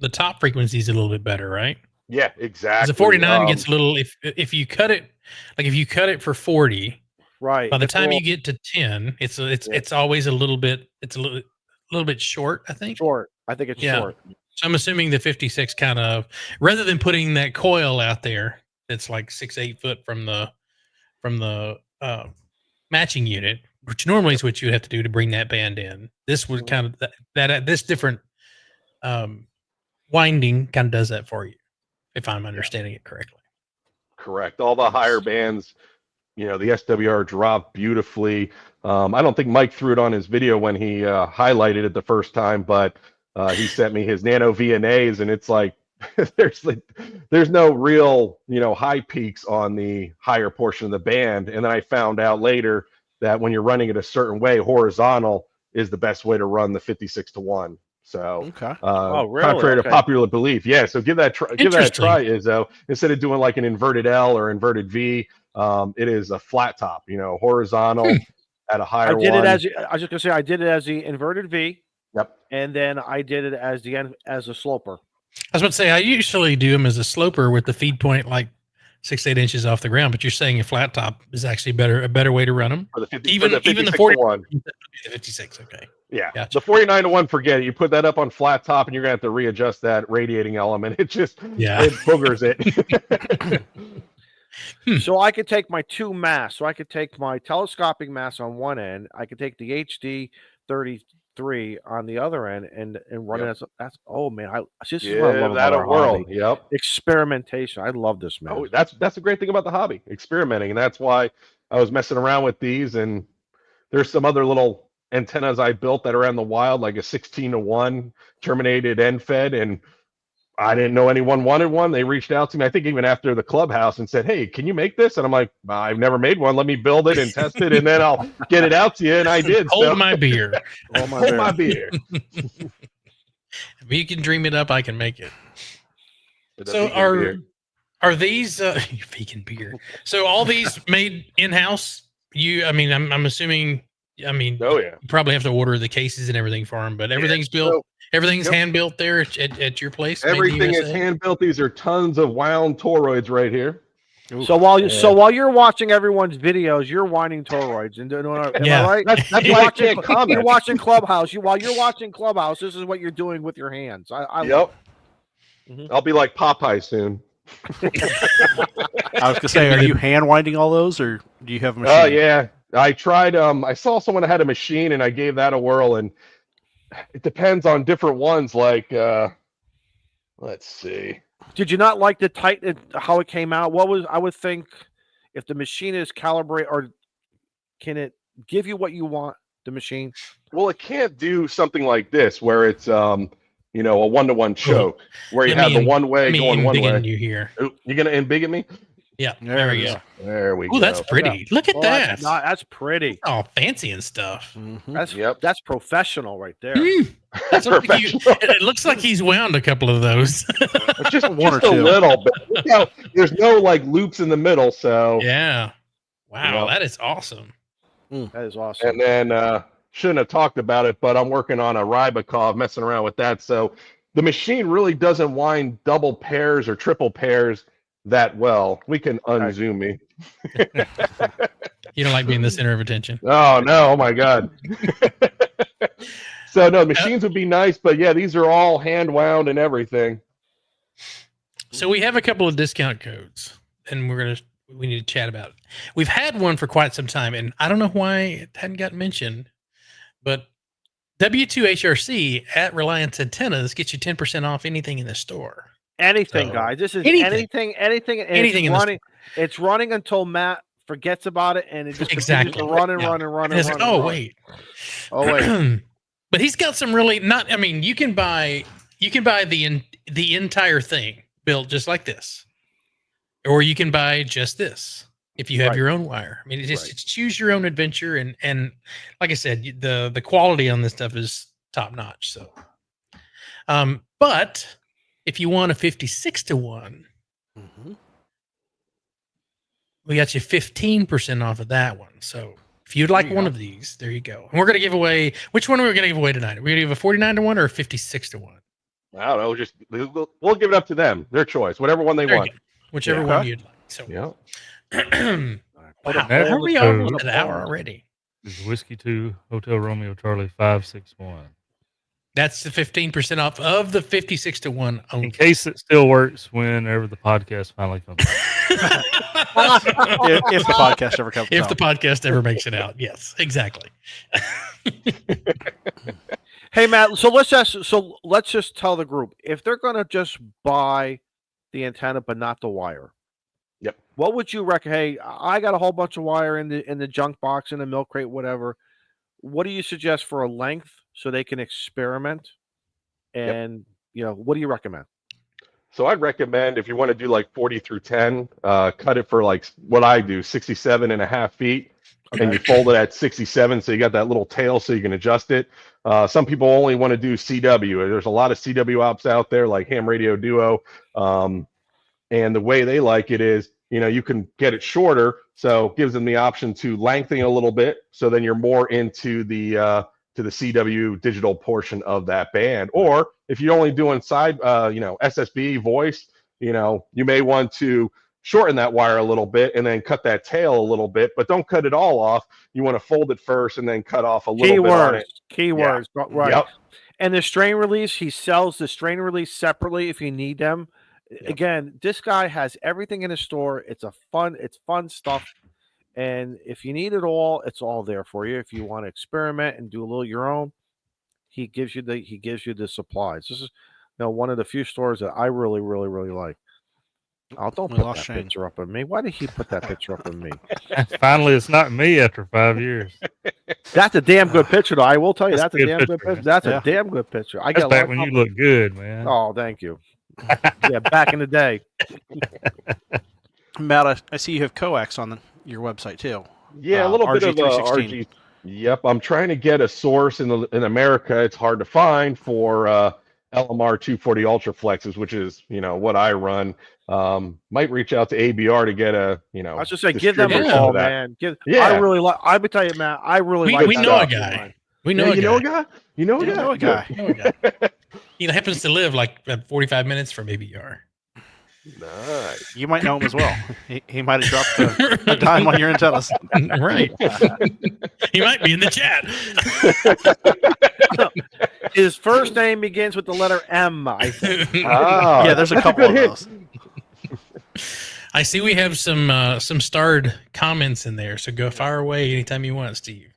top frequencies a little bit better, right? Yeah, exactly. The 49 gets a little, if you cut it for 40. Right. By the time you get to 10, it's always a little bit short, I think. Short. I think it's short. So I'm assuming the 56 kind of, rather than putting that coil out there that's like 6-8 foot from the matching unit, which normally is what you have to do to bring that band in. This was kind of that this different winding kind of does that for you, if I'm understanding it correctly. Correct. All the higher bands, the SWR dropped beautifully. I don't think Mike threw it on his video when he highlighted it the first time, but he sent me his nano VNAs, and it's like there's no real high peaks on the higher portion of the band. And then I found out later that when you're running it a certain way, horizontal is the best way to run the 56-to-1. So, Okay. Really? Contrary to Okay. popular belief, yeah. So give that a try, Izzo. Instead of doing like an inverted L or inverted V, it is a flat top, horizontal at a higher one. I was just gonna say I did it as the inverted V. Yep. And then I did it as a sloper. I was about to say I usually do them as a sloper with the feed point like 6-8 inches off the ground, but you're saying a flat top is actually a better way to run them. For the 50, even for the the 40, 1. the 56. Okay. Yeah, Gotcha. The 49-to-1, forget it. You put that up on flat top, and you're gonna have to readjust that radiating element. It just it boogers it. So I could take my 2 masts. So I could take my telescopic mast on one end. I could take the HD 33 3 on the other end and running that's oh man, this is what I Give love that about a our whirl. hobby. Yep. Experimentation. I love this, man. Oh, that's a great thing about the hobby, experimenting, and that's why I was messing around with these. And there's some other little antennas I built that are in the wild, like a 16-to-1 terminated end fed, and I didn't know anyone wanted one. They reached out to me, I think even after the clubhouse, and said, "Hey, can you make this?" And I'm like, "I've never made one. Let me build it and test it, and then I'll get it out to you." And I did. Hold my beer. Hold my beer. If you can dream it up, I can make it. The So vegan beer. are these vegan beer? So all these made in house? I'm assuming. I mean, Oh yeah. you probably have to order the cases and everything for them, but everything's built. So, Everything's Yep. hand built there at your place. made in the everything is USA? hand built. These are tons of wound toroids right here. So while you're watching everyone's videos, you're winding toroids and doing. Am Yeah. I right? That's You're why I watching, can't comment. you're watching Clubhouse. While you're watching Clubhouse, this is what you're doing with your hands. I love Yep. Mhm. I'll be like Popeye soon. I was gonna say, are you hand winding all those, or do you have a machine? Oh yeah. I tried I saw someone that had a machine and I gave that a whirl, and it depends on different ones, like let's see. Did you not like the how it came out? I would think if the machine is calibrated, or can it give you what you want, the machine? Well, it can't do something like this where it's a 1-to-1 choke where you have the one way going one way. You here? Ooh, you gonna embiggen me? Yeah, There there it we is. go. There we Oh, go. that's pretty. Look at Well, that. That's pretty. all fancy and stuff. Mhm. That's professional right there. That's it looks like he's wound a couple of those. just One or just a two. little bit. Look how there's no like loops in the middle, so Yeah. Wow, Yep. that is awesome. That is awesome. and then shouldn't have talked about it, but I'm working on a Rybakov, messing around with that. So the machine really doesn't wind double pairs or triple pairs that well. We can unzoom me. You don't like being the center of attention. Oh no! Oh my god! So no, machines would be nice, but yeah, these are all hand wound and everything. So we have a couple of discount codes, and we need to chat about it. We've had one for quite some time, and I don't know why it hadn't got mentioned, but W2HRC at Reliance Antennas gets you 10% off anything in the store. Anything, So, guys. This is anything. anything. And Anything in it's the running. It's running until Matt forgets about it, and it just Exactly. continues to run and Yeah. run and run And and it's run. like, and oh run. wait. Oh wait. But he's got some really not. I mean, you can buy the entire thing built just like this, or you can buy just this if you have Right. your own wire. I mean, it's Right. choose your own adventure, and like I said, the quality on this stuff is top notch. So, but if you want a 56-to-1, Mhm. we got you 15% off of that one. So if you'd like There you one go. of these, there you go. And we're going to give away, which one are we going to give away tonight? Are we going to give a 49-to-1 or a 56-to-1? I don't know. Just we'll give it up to them, their choice, whatever one they There you want. go. Whichever Yeah. one Okay. you'd like. So, Yeah. Put a wow, That are poll we in the almost chat. at an hour already? Is Whiskey 2 Hotel Romeo Charlie 561. That's the 15% off of the 56-to-1 In only. case it still works whenever the podcast finally comes out. If the podcast ever comes If out. the podcast ever makes it out. Yes, exactly. Hey Matt, so let's just tell the group, if they're gonna just buy the antenna but not the wire. Yep. What would you recommend? Hey, I got a whole bunch of wire in the junk box, in the milk crate, whatever. What do you suggest for a length so they can experiment? And what do you recommend? So I'd recommend if you want to do like 40 through 10, cut it for like what I do, 67.5 feet. And you fold it at 67, so you got that little tail so you can adjust it. Some people only want to do CW. There's a lot of CW ops out there like Ham Radio Duo. And the way they like it is, you can get it shorter, so it gives them the option to lengthen a little bit. So then you're more into the CW digital portion of that band. Or if you're only doing side, SSB voice, you may want to shorten that wire a little bit and then cut that tail a little bit, but don't cut it all off. You want to fold it first and then cut off a little bit on it. Keywords, right? Yep. And the strain release, he sells the strain release separately if you need them. Yep. Again, this guy has everything in his store. It's fun stuff. And if you need it all, it's all there for you. If you want to experiment and do a little your own, he gives you the supplies. This is one of the few stores that I really, really, really like. Oh, don't We put lost that Shane. picture up of me. Why did he put that picture up of me? Finally, it's not me after 5 years. That's a damn good picture, though. I will tell you, That's that's a a good damn good picture. picture. That's Yeah. a damn good picture. I That's get a lot back of when you compliments. look good, man. Oh, thank you. Yeah, back in the day. Matt, I see you have coax on your website too. Yeah, a little bit of RG316. RG. Yep, I'm trying to get a source in America. It's hard to find for LMR 240 Ultra Flexes, which is what I run. Might reach out to ABR to get a I was just saying, give them a distributorship call, of that. man. Yeah. I really like. I would tell you, Matt. I really like. We that know a stuff. guy. We Yeah, know a you guy. know a guy. You know a You guy. know a guy. We know a guy. He happens to live like 45 minutes from ABR. Nice. You might know him as well. He might have dropped a dime on your antennas. Right. He might be in the chat. His first name begins with the letter M. I think. Ah, Yeah, there's a that's couple of good hit. those. I see we have some starred comments in there, so go fire away anytime you want, Steve,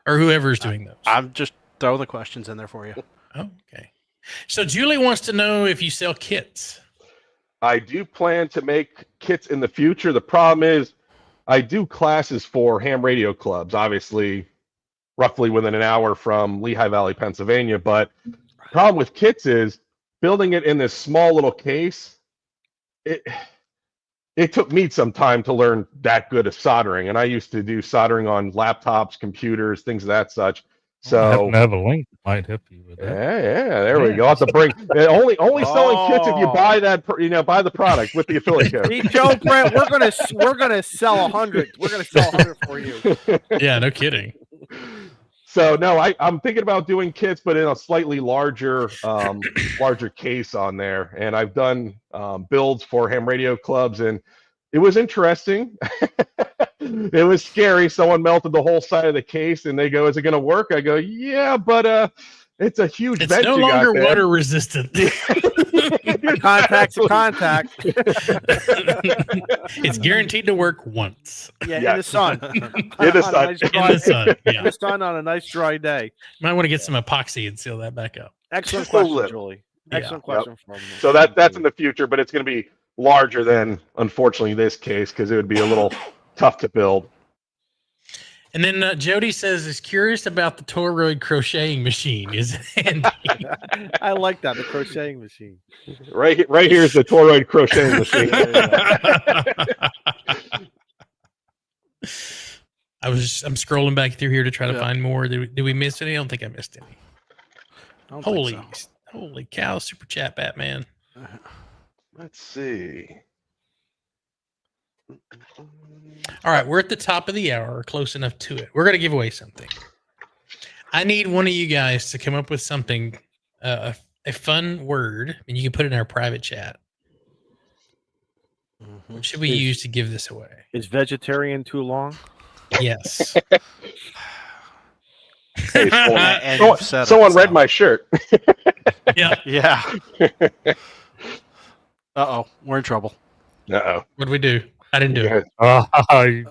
or whoever's doing those. I'm just throwing the questions in there for you. Oh, okay. So Julie wants to know if you sell kits. I do plan to make kits in the future. The problem is I do classes for ham radio clubs, obviously roughly within an hour from Lehigh Valley, Pennsylvania. But the problem with kits is building it in this small little case. It took me some time to learn that good of soldering. And I used to do soldering on laptops, computers, things of that such. I So happen to have a link that might help you with that. yeah, there we go. I'll have to bring only selling kits if you buy that, buy the product with the affiliate code. See, Joe Brent, we're gonna sell 100. We're gonna sell 100 for you. Yeah, no kidding. So no, I'm thinking about doing kits, but in a slightly larger case on there. And I've done builds for ham radio clubs, and it was interesting. It was scary. Someone melted the whole side of the case, and they go, "Is it going to work?" I go, "Yeah, but it's a huge It's vent no you got longer there." water resistant. Contact to contact. It's guaranteed to work once. Yeah, in Yeah. the sun. In the sun. On a nice In dry- the sun. in Yeah. the sun on a nice dry day. Might want to get some epoxy and seal that back up. Excellent Just a question, little. Julie. Yeah. Excellent question from. So that's in the future, but it's going to be larger than, unfortunately, this case, because it would be a little tough to build. And then Jody says, is curious about the Toroid crocheting machine. Is it handy? I like that, the crocheting machine. Right here is the Toroid crocheting machine. I'm scrolling back through here to try to Yeah. find more. Did we miss any? I don't think I missed any. I don't think Holy, so. holy cow! Super chat, Batman. Let's see. All right, we're at the top of the hour, or close enough to it. We're gonna give away something. I need one of you guys to come up with something, a fun word, and you can put it in our private chat. What should we use to give this away? Is vegetarian too long? Yes. Hey, And you've said it, someone so- read my shirt. Yeah. Yeah. Uh-oh, we're in trouble. Uh-oh. What do we do? I didn't do it. You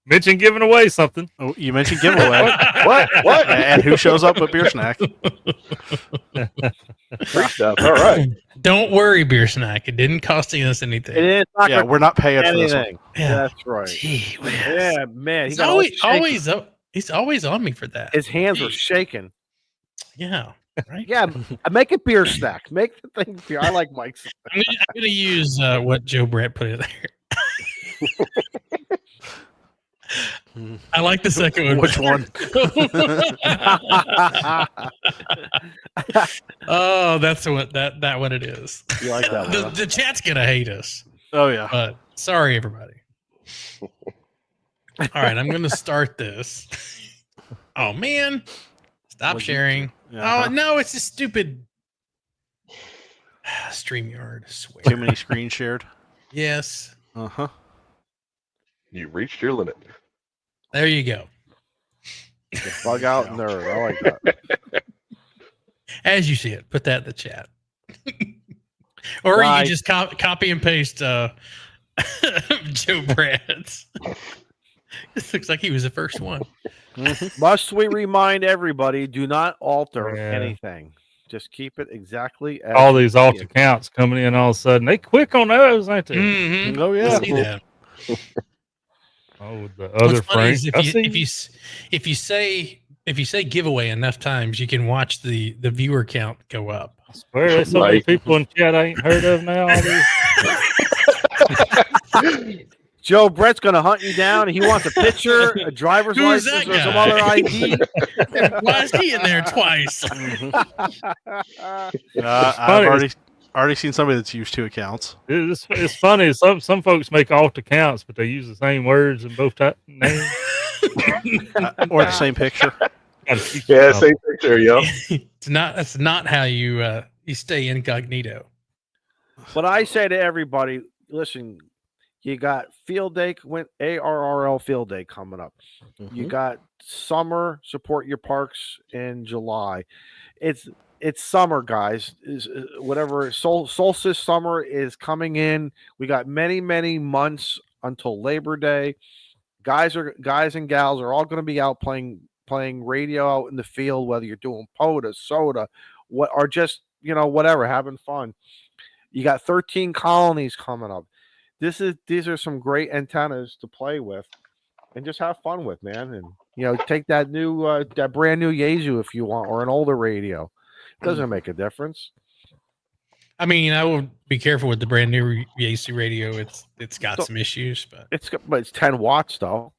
mentioned giving away something. Oh, you mentioned giveaway. What? And who shows up with beer snack? Free stuff. All right. Don't worry, Beer Snack. It didn't cost us anything. It is not Yeah, gonna we're not paying for this one. anything. Yeah. That's right. Gee whiz. Yeah, man. He's got always up. He's always on me for that. his hands are Gee. shaking. Yeah. Right. Yeah, make it beer snack. Make the thing beer. I like Mike's. I'm gonna use what Joe Brett put in there. I like the second one. Which one? Oh, that's the one. That one it is. You like that one? The, huh? the chat's gonna hate us, Oh, yeah. but sorry, everybody. All right, I'm gonna start this. Oh man, stop What'd you sharing. Yeah. Oh no, it's a stupid StreamYard. I swear. Too many screens shared. Yes, Uh-huh. You reached your limit. there you go. Bug out nerd. I like that. As you see it, put that in the chat. Or Right. you just copy and paste Joe Brad's. This looks like he was the first one. Must we remind everybody, do not alter Yeah. anything. Just keep it exactly as All you these see alt it. accounts coming in all of a sudden. They quick on those, ain't they? Mhm. Oh I yeah. see that. Oh, the other What's funny Frank. is I see. if you say giveaway enough times, you can watch the viewer count go up. I swear, there's so many Right. people in chat I ain't heard of now. All these. Joe Brett's going to hunt you down. He wants a picture, a driver's Who's license, that or some guy? other ID. Why is he in there twice? I've funny. already seen somebody that's used 2 accounts. It's funny. Some folks make alt accounts, but they use the same words in both names. Or the same picture. Gotta teach Yeah, you something. same picture. Yep. That's not how you stay incognito. But I say to everybody, listen, you got field day, ARRL field day coming up. You got summer, support your parks in July. It's summer, guys. Whatever solstice summer is coming in. We got many months until Labor Day. Guys and gals are all going to be out playing radio out in the field, whether you're doing POTA, soda, or just whatever, having fun. You got 13 colonies coming up. These are some great antennas to play with and just have fun with, man. And take that that brand new Yaesu if you want, or an older radio. It doesn't make a difference. I mean, I would be careful with the brand new Yaesu radio. It's got some issues, but it's 10 watts though.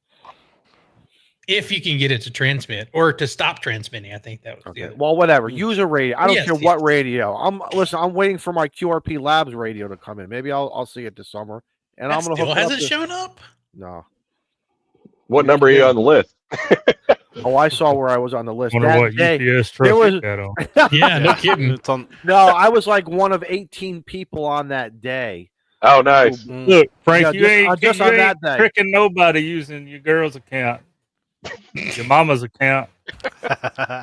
If you can get it to transmit or to stop transmitting, I think that was Okay. the other. Well, whatever. Use a radio. I don't care Yes. what radio. I'm waiting for my QRP Labs radio to come in. Maybe I'll see it this summer. And That I'm gonna still hook it up hasn't to- shown up. No. What number are you on the list? Oh, I saw where I was on the list. Wonder That what day, UPS there truck was- it got on. Yeah, no kidding. It's on. no, I was like one of 18 people on that day. Oh, nice. Look, Frank, Yeah, you just- ain't, just you on ain't that day. tricking nobody using your girl's account, your mama's account.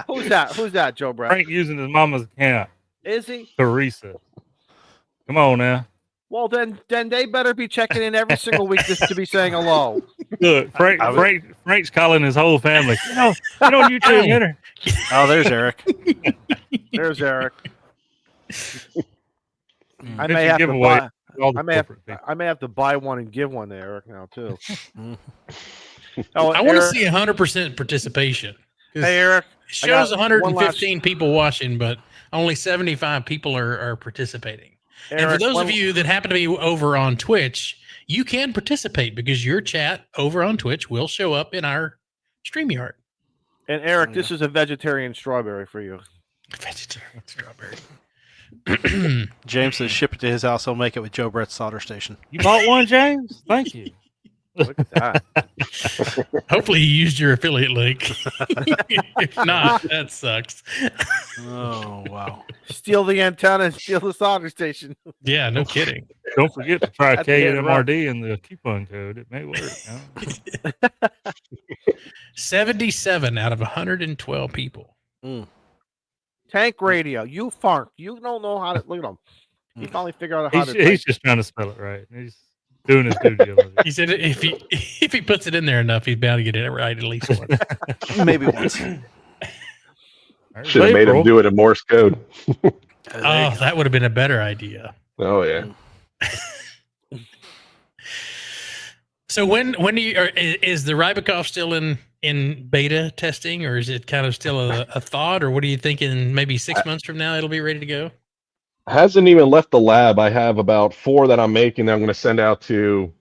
Who's that, Joe Brett? Frank using his mama's account. Is he? Teresa. Come on now. Well, then they better be checking in every single week just to be saying hello. Look, Frank's calling his whole family. Get on YouTube and enter. Oh, there's Eric. There's Eric. I It's may a have to giveaway buy. to all the I may have, corporate people. I may have to buy one and give one to Eric now too. Oh, I want to Eric- see 100% participation. Hey, Eric. It shows I got one 115 people watching, but only 75 people are participating. And for Eric, those one- of you that happen to be over on Twitch, you can participate because your chat over on Twitch will show up in our StreamYard. And Eric, this is a vegetarian strawberry for you. Vegetarian strawberry. James says ship it to his house. He'll make it with Joe Brett's solder station. You bought one, James? Thank you. Look at that. Hopefully you used your affiliate link. If not, that sucks. Oh wow! Steal the antenna and steal the solder station. Yeah, no kidding. Don't forget to try That's getting KNMRD and the coupon code. It may work. Huh? 77 out of 112 people. Tank radio. You funk. You don't know how to look at him. He finally figured out how to. He's just trying to spell it right. He's doing his due diligence. He said if he puts it in there enough, he's bound to get it right at least once. Maybe once. Should have made him do it in Morse code. Oh, that would have been a better idea. Oh, yeah. So when do you is the Rybakov still in beta testing, or is it kind of still a thought, or what are you thinking? Maybe 6 months from now it'll be ready to go. Hasn't even left the lab. I have about 4 that I'm making that I'm going to send out to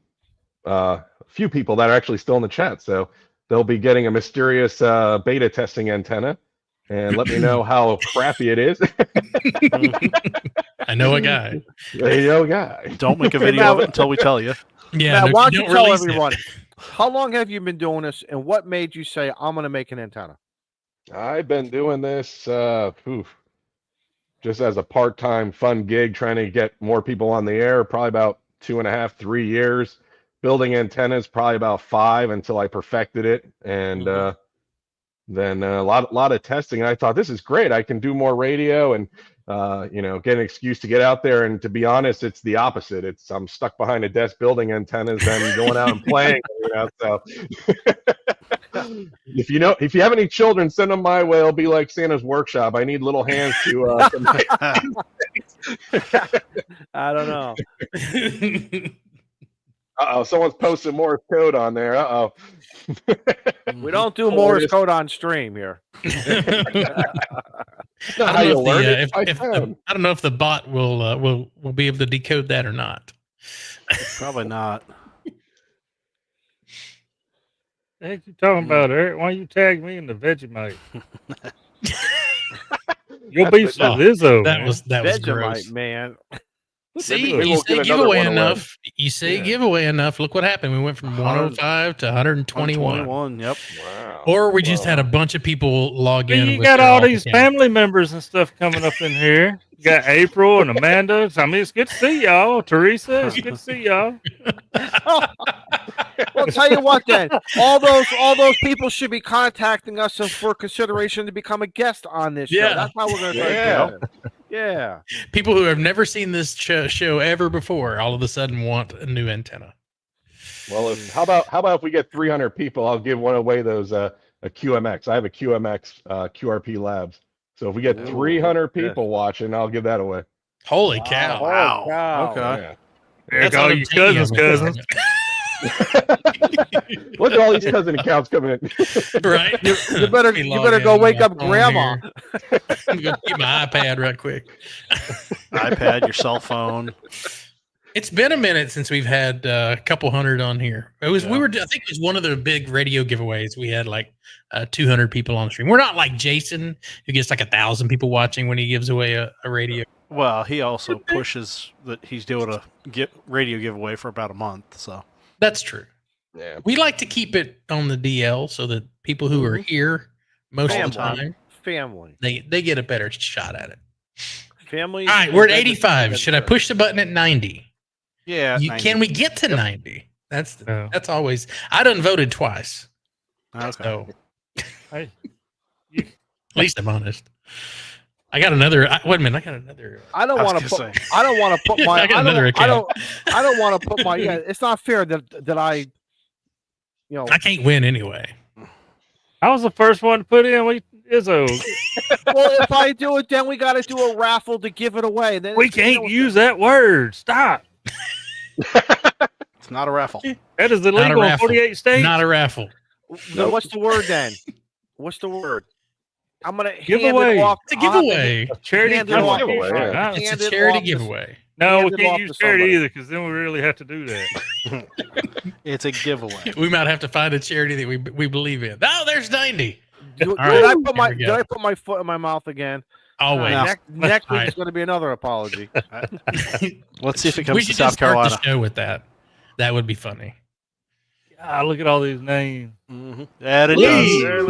a few people that are actually still in the chat. So they'll be getting a mysterious beta testing antenna and let me know how crappy it is. I know a guy. There you go, guy. Don't make a video of it until we tell you. Yeah, Now, no, why don't you don't tell release it. everyone? How long have you been doing this, and what made you say I'm going to make an antenna? I've been doing this just as a part-time fun gig, trying to get more people on the air, probably about 2.5, 3 years. Building antennas, probably about 5 until I perfected it. And then a lot of testing. And I thought, this is great. I can do more radio and get an excuse to get out there. And to be honest, it's the opposite. I'm stuck behind a desk building antennas and going out and playing. So if you have any children, send them my way. It'll be like Santa's workshop. I need little hands to. I don't know. Someone's posted Morse code on there. We don't do Morse code on stream here. I don't know if the bot will be able to decode that or not. Probably not. The heck you talking about, Eric? Why don't you tag me in the Vegemite? You'll be Lizzo. That was Vegemite, gross, man. See, Maybe you we'll say give another giveaway one away. enough. You say giveaway enough. Look what happened. We went from 105 to 121. 121, yep. Wow. Or we just had a bunch of people log in. You with got their all alt these account. family members and stuff coming up in here. You got April and Amanda. I mean, it's good to see y'all. Teresa, it's good to see y'all. Well, tell you what, then all those people should be contacting us for consideration to become a guest on this show. Yeah. That's how we're going to Yeah. start. Yeah. People who have never seen this show ever before, all of a sudden want a new antenna. Well, how about if we get 300 people? I'll give one away those a QMX. I have a QMX QRP Labs. So if we get 300 people watching, I'll give that away. Holy cow! Wow. Wow. Okay. Yeah. Eric, all your cousins. Look at all these cousin accounts coming in. Right? You better go wake up grandma. I'm gonna get my iPad right quick. iPad, your cell phone. It's been a minute since we've had a couple hundred on here. I think it was one of the big radio giveaways. We had like 200 people on the stream. We're not like Jason, who gets like 1,000 people watching when he gives away a radio. Well, he also pushes that he's doing a radio giveaway for about a month. So That's true. Yeah. We like to keep it on the DL so that people who are here most of the time, Family. they get a better shot at it. Family. All right, we're at 85. Should I push the button at 90? yeah, Can we get to 90? That's No. that's always. I done voted twice, Okay. so Hey, at least I'm honest. I got another. Wait a minute. I got another. I don't I was want to gonna put. I don't want to put my. I got another account. I don't want to put my. Yeah, it's not fair that I. I can't win anyway. I was the first one to put in. Izzo, Well, if I do it, then we got to do a raffle to give it away. Then we can't use that word. Stop. It's not a raffle. That is Not a illegal in raffle. 48 states. Not a raffle. No, what's the word then? What's the word? I'm gonna hand Giveaway. it off. It's a giveaway. A charity Hand it off. giveaway. Yeah. It's Hand a it charity off to- giveaway. No, Hand we it off can't to use charity somebody. either because then we really have to do that. It's a giveaway. We might have to find a charity that we believe in. Oh, there's 90. Did All I right, put here my we go. Did I put my foot in my mouth again? Always. No. Next All week is right. going to be another apology. Let's see if it We comes to should South just start Carolina. the show with that. That would be funny. God, look at all these names. Mm-hmm. That it Lee, does.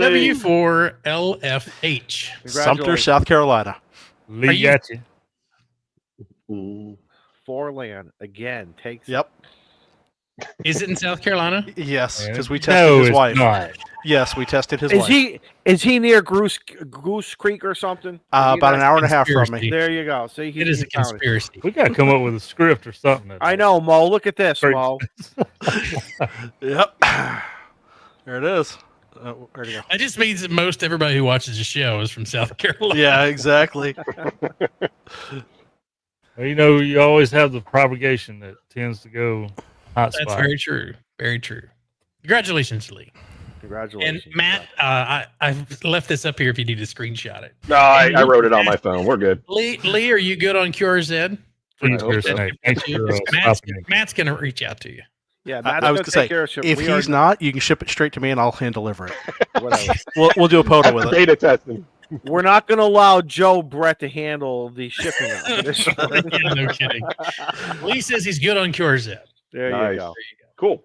W4LFH. Sumter, South Carolina. Lee Are you- got you. Ooh. Forland again takes. Yep. Is it in South Carolina? Yes, because we No, tested his it's wife. not. Yes, we tested his Is wife. he near Goose Creek or something? Is he About an not- hour and a half from Conspiracy. me. There you go. See, It is a he found conspiracy. We got to come up with a script or something. I know, Mo. Look at this, Great. Mo. Yep. There it is. Where'd it go? That just means that most everybody who watches the show is from South Carolina. Yeah, exactly. Well, you always have the propagation that tends to go hot That's spot. very true. Very true. Congratulations, Lee. Congratulations. And Matt, I've left this up here if you need to screenshot it. No, I wrote it on my phone. We're good. Lee, are you good on QRZ? Please, I hope so. Snake. Thanks for stopping me. Matt's going to reach out to you. Yeah, I Matt's was gonna gonna say, take care of shit. if We he's are- not, you can ship it straight to me and I'll hand deliver it. whatever. We'll do a photo with it. Beta testing. We're not going to allow Joe Brett to handle the shipping of this. Yeah, no kidding. Lee says he's good on QRZ. There Nice. you go. Cool.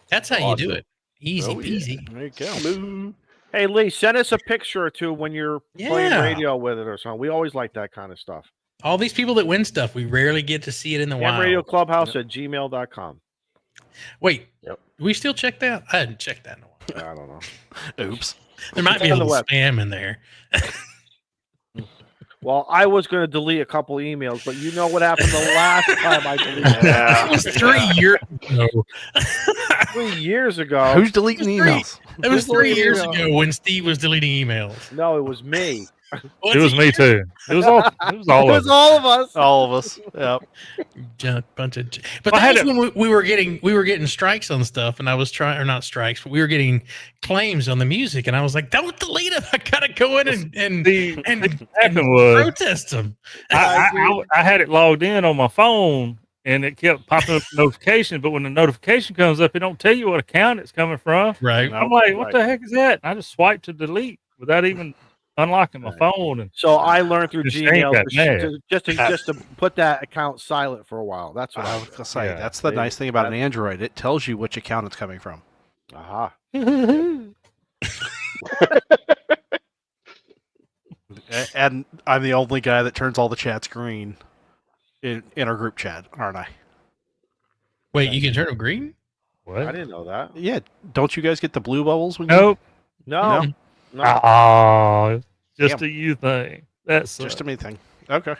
That's how you do it. Easy Oh, yeah. peasy. There you go. Smooth. Hey, Lee, send us a picture or two when you're playing Yeah. radio with it or something. We always like that kind of stuff. All these people that win stuff, we rarely get to see it in the wild. hamradioclubhouse at gmail.com. Wait, Yep. do we still check that? I hadn't checked that in a while. I don't know. Oops. There might be a On the little web. spam in there. Well, I was going to delete a couple emails, but you know what happened the last time I deleted them? That was 3 years ago. 3 years ago. Who's deleting It was three. emails? It was Who's 3 deleting years emails? ago when Steve was deleting emails. No, it was me. It was me too. It was all. It was all It of was us. all of us. All of us. Yep. Bunch of, but I that had was when we were getting strikes on stuff, and I was trying, or not strikes, but we were getting claims on the music, and I was like, "Don't delete them! I gotta go in and What happened was protest them." I had it logged in on my phone, and it kept popping up notifications. But when the notification comes up, it don't tell you what account it's coming from. Right. No. I'm like, what Right. the heck is that? And I just swiped to delete without even unlocking my phone. And So I learned through Just Gmail ain't got just to put that account silent for a while. That's what I I was gonna say Yeah. that's the See, nice thing about an that- Android. It tells you which account it's coming from. Aha. And I'm the only guy that turns all the chats green in our group chat, aren't I? Wait, you can turn them green? I what? didn't know that. Yeah. Don't you guys get the blue bubbles when you? Nope. No. No. No. Oh, just Damn. a you thing. That's Just a me thing. Okay.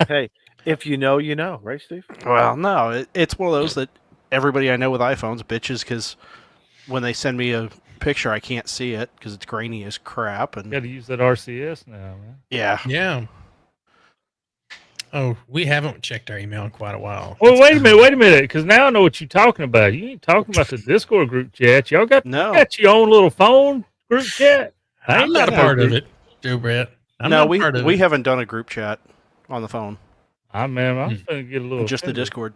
Hey, if you know, you know, right, Steve? Well, no, it's one of those that everybody I know with iPhones bitches because when they send me a picture, I can't see it because it's grainy as crap. And got to use that RCS now, man. yeah, Yeah. Oh, we haven't checked our email in quite a while. Well, wait a minute, because now I know what you're talking about. You ain't talking about the Discord group chat. Y'all got your own little phone group chat. I I'm ain't not a got no part of group- it, Joe Brett. I'm no, not we part of we it. haven't done a group chat on the phone, I'm gonna get a little. just the offended. Discord.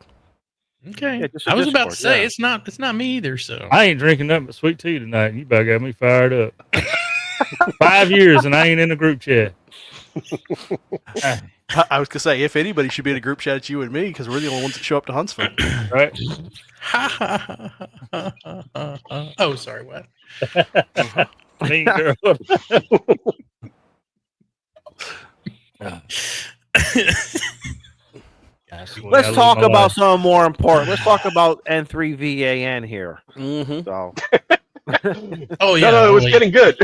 Okay. Yeah, just a I was about to Discord, say yeah. it's not me either. So I ain't drinking nothing but sweet tea tonight. And you about got me fired up. 5 years and I ain't in the group chat. I was gonna say if anybody should be in a group chat, it's you and me because we're the only ones that show up to Huntsville. Right? oh, sorry. What? Mean girl. Gosh, we Let's gotta talk live my about life. something more important. Let's talk about N3VAN here. Mm-hmm. So Oh yeah. No, it was wait. getting good.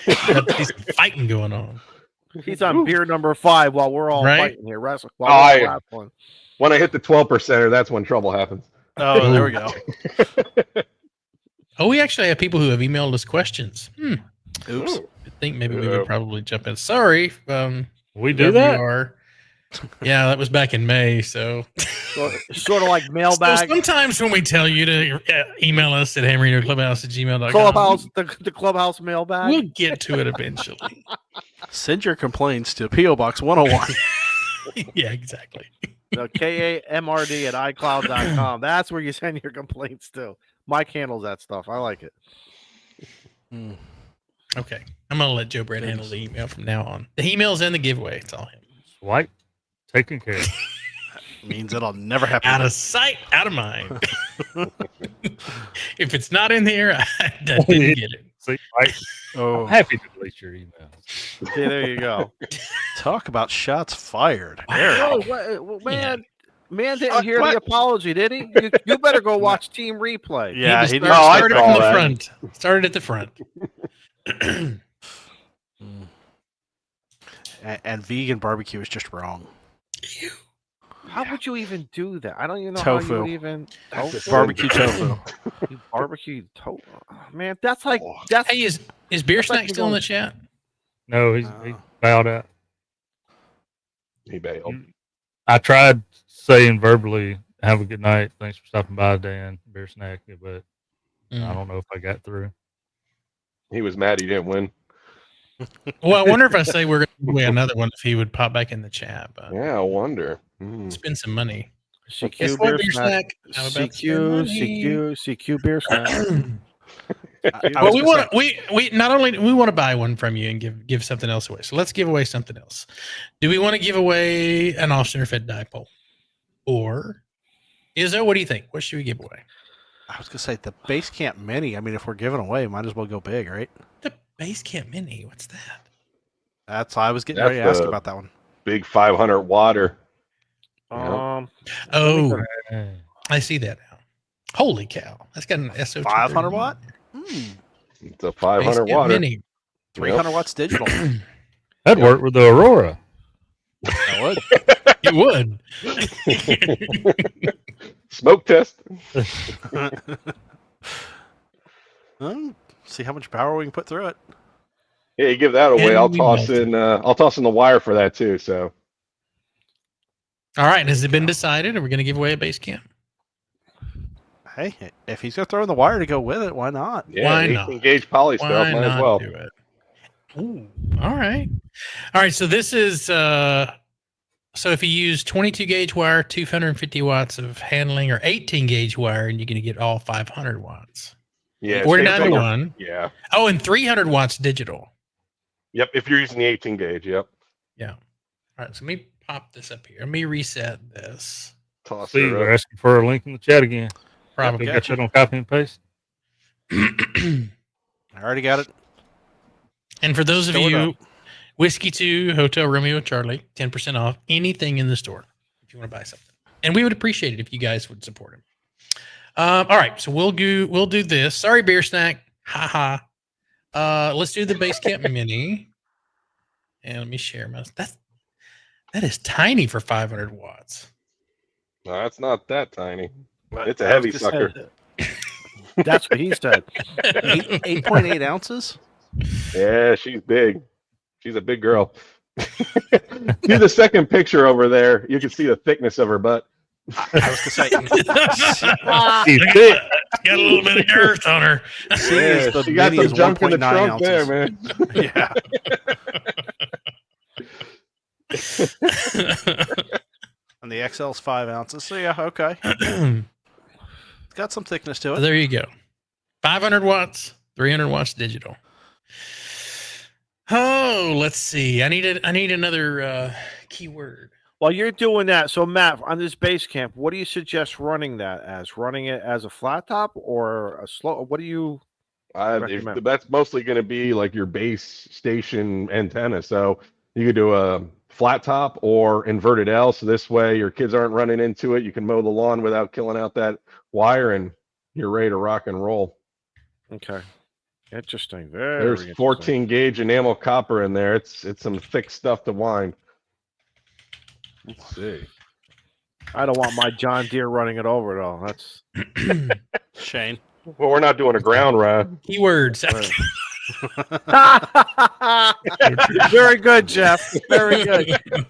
There's some fighting going on. he's on beer number 5 while we're all Right. fighting here, wrestling. While we're all wrestling. When I hit the 12%, that's when trouble happens. Oh, there we go. Oh, we actually have people who have emailed us questions. Oops. I think maybe we would probably jump in. Sorry. We do whoever that? you are. Yeah, that was back in May. So, Sort of like so mailbag. sometimes when we tell you to email us at hamradioclubhouse@gmail.com, Clubhouse, the Clubhouse mailbag. we'll get to it eventually. Send your complaints to PO Box 101. Yeah, exactly. The KAMRD at iCloud.com. That's where you send your complaints to. Mike handles that stuff. I like it. Okay. I'm going to let Joe Brett handle the email from now on. The emails and the giveaway. It's all him. Swipe. Taken care of. Means it'll never happen. Out of sight, out of mind. If it's not in there, I didn't get it. See, right? Oh, I'm happy to delete your emails. See, there you go. talk about shots fired. Oh, man didn't hear the apology, did he? You better go watch Team Replay. Yeah, He he just did. started I from saw the that. front. Started at the front. And vegan barbecue is just wrong. How would you even do that? I don't even know how Tofu. you would even Barbecue tofu. You barbecue tofu. Man, that's like that's Hey, is Beer That's like Snack you still in going- the chat? No, he bowed out. He bailed. I tried saying verbally, "Have a good night. Thanks for stopping by, Dan. Beer snack," but I don't know if I got through. He was mad he didn't win. Well, I wonder if I say we're going to give away another one if he would pop back in the chat. But Yeah, I wonder. spend some money. CQ Guess what, beer Beer snack. Snack? I'm about to spend CQ beer snack. Well, we want to. We not only we want to buy one from you and give something else away. So let's give away something else. Do we want to give away an off-center fed dipole, or Izzo? What do you think? What should we give away? I was gonna say the base camp mini. I mean, if we're giving away, might as well go big, right? The base camp mini. What's that? That's I was getting That's ready to ask the- about that one. Big 500 water. Oh, Hey. I see that now. Holy cow! That's got an SO. 500 watt. It's a 500 Basecamp water. Mini. 300 watts digital. That'd work with the Aurora. I would. It would. Smoke test. See how much power we can put through it. Yeah, you give that away. And I'll we toss melt in. I'll toss in the wire for that too. So All right. Has it been decided? Are we going to give away a base camp? Hey, if he's gonna throw in the wire to go with it, why not? yeah, Why 18 not? gauge poly stuff. Why Might not as well. do it? Ooh, all right. All right. So this is so if you use 22 gauge wire, 250 watts of handling, or 18 gauge wire, and you're going to get all 500 watts. Yeah, 49 to same thing. 1. Yeah. Oh, and 300 watts digital. Yep. If you're using the 18 gauge, yep. Yeah. All right. So let me pop this up here. Let me reset this. Toss See, it we're up. asking for a link in the chat again. Probably. We got that on copy and paste. I already got it. And for those of Fill it you, up. Whiskey 2, Hotel Romeo Charlie, 10% off anything in the store if you want to buy something. And we would appreciate it if you guys would support him. All right, so we'll do this. Sorry, beer snack. Haha. Let's do the base camp mini. And let me share my that is tiny for 500 watts. No, that's not that tiny. It's a I was heavy gonna sucker. say, That's what he said. 8.8 ounces. Yeah, she's big. She's a big girl. Do the second picture over there. You can see the thickness of her butt. I was gonna say, She's Look at thick. that. Got a little bit of girth on her. seeing as the she got mini some is junk in the 1.9 trunk ounces. there, man. Yeah. And the XL's 5 ounces. So yeah, okay. It's got some thickness to it. There you go. 500 watts, 300 watts digital. Oh, let's see. I need another keyword. While you're doing that, so Matt, on this base camp, what do you suggest running that as? Running it as a flat top or a slow? What do you? Recommend. That's mostly going to be like your base station antenna. So you could do a flat top or inverted L. So this way your kids aren't running into it. You can mow the lawn without killing out that wire, and you're ready to rock and roll. Okay, interesting. Very. There's interesting. 14 gauge enamel copper in there. It's some thick stuff to wind. Let's see. I don't want my John Deere running it over though. That's Shane. Well, we're not doing a ground run. Keywords. very good, Jeff. Very good,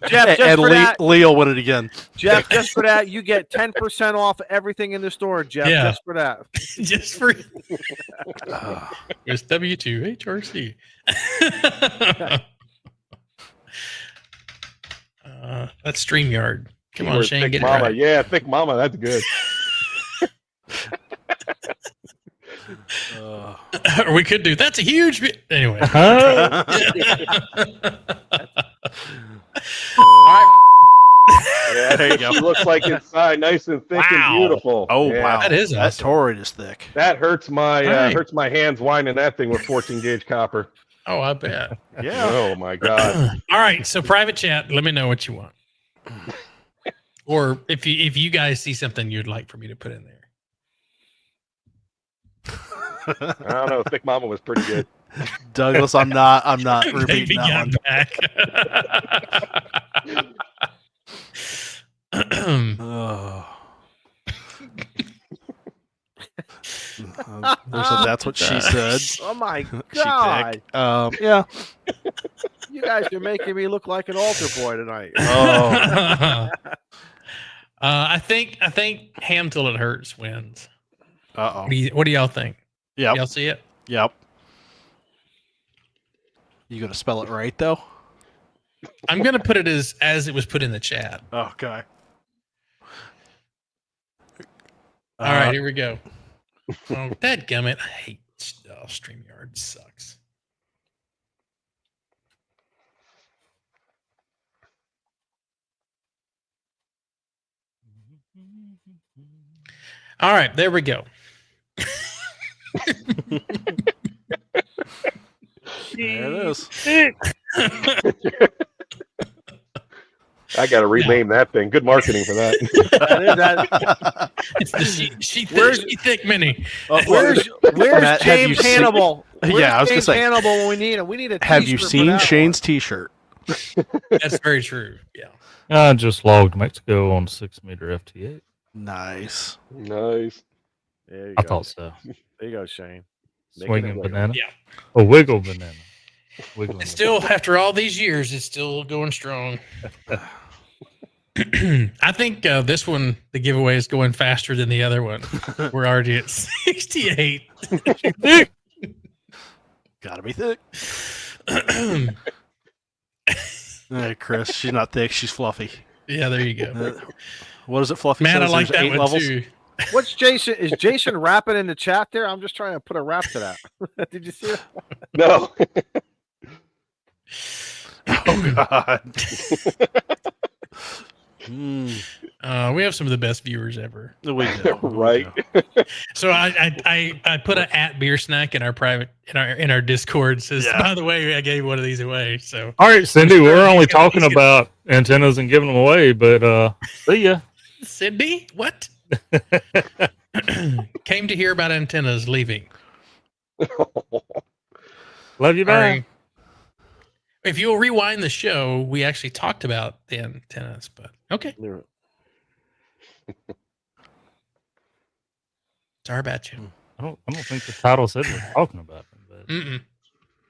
Jeff. Just And for that, Leo win it again. Jeff. Just for that, you get 10% off everything in the store, Jeff. Yeah. Just for that. Just for it's W2 HRC. That's StreamYard. Come on, Keyword Shane, thick get mama. it right. Yeah, thick mama. That's good. Or we could do that's a huge anyway. Huh? All right. Yeah, There you go. She looks like inside, nice and thick Wow. and beautiful. Oh Yeah. wow, That is that awesome. torrid is thick. That hurts my Right. hurts my hands winding that thing with 14 gauge copper. Oh, I bet. Yeah. Oh my god. All right. So private chat, let me know what you want. Or if you guys see something you'd like for me to put in there. I don't know. Thick mama was pretty good. Douglas, I'm not Baby repeating that got one. back. That's what she said. Oh my She god! thick. Yeah. You guys are making me look like an altar boy tonight. Oh. I think Ham Till It Hurts wins. Uh What do y'all think? Yep. Y'all see it? Yep. You gonna spell it right though? I'm gonna put it as it was put in the chat. Okay. All right, here we go. Oh, dadgummit. I hate StreamYard sucks. All right, there we go. There it is. I got to rename that thing. Good marketing for that. It's the sheet thick mini. Where's Matt, have you James seen- Hannibal? Where's Yeah, I was gonna James say, Hannibal when we need him. We need a. Have you t-shirt for seen that Shane's T-shirt? That's very true. Yeah. I just logged Mexico on 6-meter FT8. Nice. Nice. one? There you I go. thought so. There you go, Shane. Making Swinging it wiggle. banana. Yeah. A wiggle banana. Wiggling. It's still, after all these years, it's still going strong. I think this one, the giveaway is going faster than the other one. We're already at 68. Gotta be thick. Hey, Chris, she's not thick. She's fluffy. Yeah, there you go. What is it, Fluffy? Man, I says like there's that 8 one levels? too. What's Jason? Is Jason rapping in the chat there? I'm just trying to put a rap to that. Did you see it? No. Oh God. We have some of the best viewers ever. We do. Right. So I put an at beer snack in our private in our Discord. Says, Yeah. by the way, I gave one of these away. So All right, Cindy, we're only He's gonna- talking about antennas and giving them away, but see ya. Cindy, what? Came to hear about antennas leaving. Love you, bye. Sorry. If you'll rewind the show, we actually talked about the antennas, but okay. Sorry about you. I don't think the title said we're talking about them, but Mm-mm.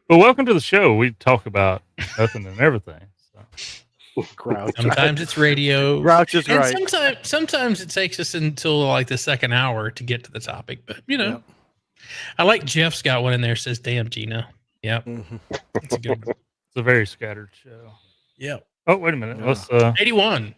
welcome to the show. We talk about nothing and everything. So. Grouch. Sometimes it's radio. Grouch is And right. sometimes it takes us until like the second hour to get to the topic, but you know, Yep. I like Jeff's got one in there that says, "Damn Gina." Yep, it's a good one. It's a very scattered show. Yep. Oh, wait a minute. Yeah. Let's 81.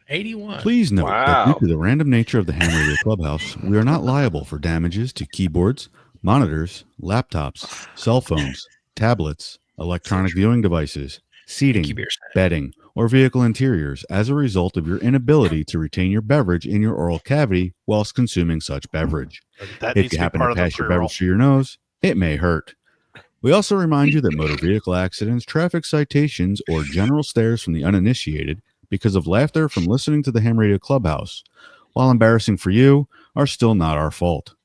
Please note that Wow. due to the random nature of the Ham Radio Clubhouse, we are not liable for damages to keyboards, monitors, laptops, cell phones, tablets, electronic viewing devices, seating, Thank you, beer snack. bedding, or vehicle interiors as a result of your inability to retain your beverage in your oral cavity whilst consuming such beverage. That If needs you to be happen part to of the pass your pre-roll. beverage through your nose, it may hurt. We also remind you that motor vehicle accidents, traffic citations, or general stares from the uninitiated because of laughter from listening to the Ham Radio Clubhouse, while embarrassing for you, are still not our fault.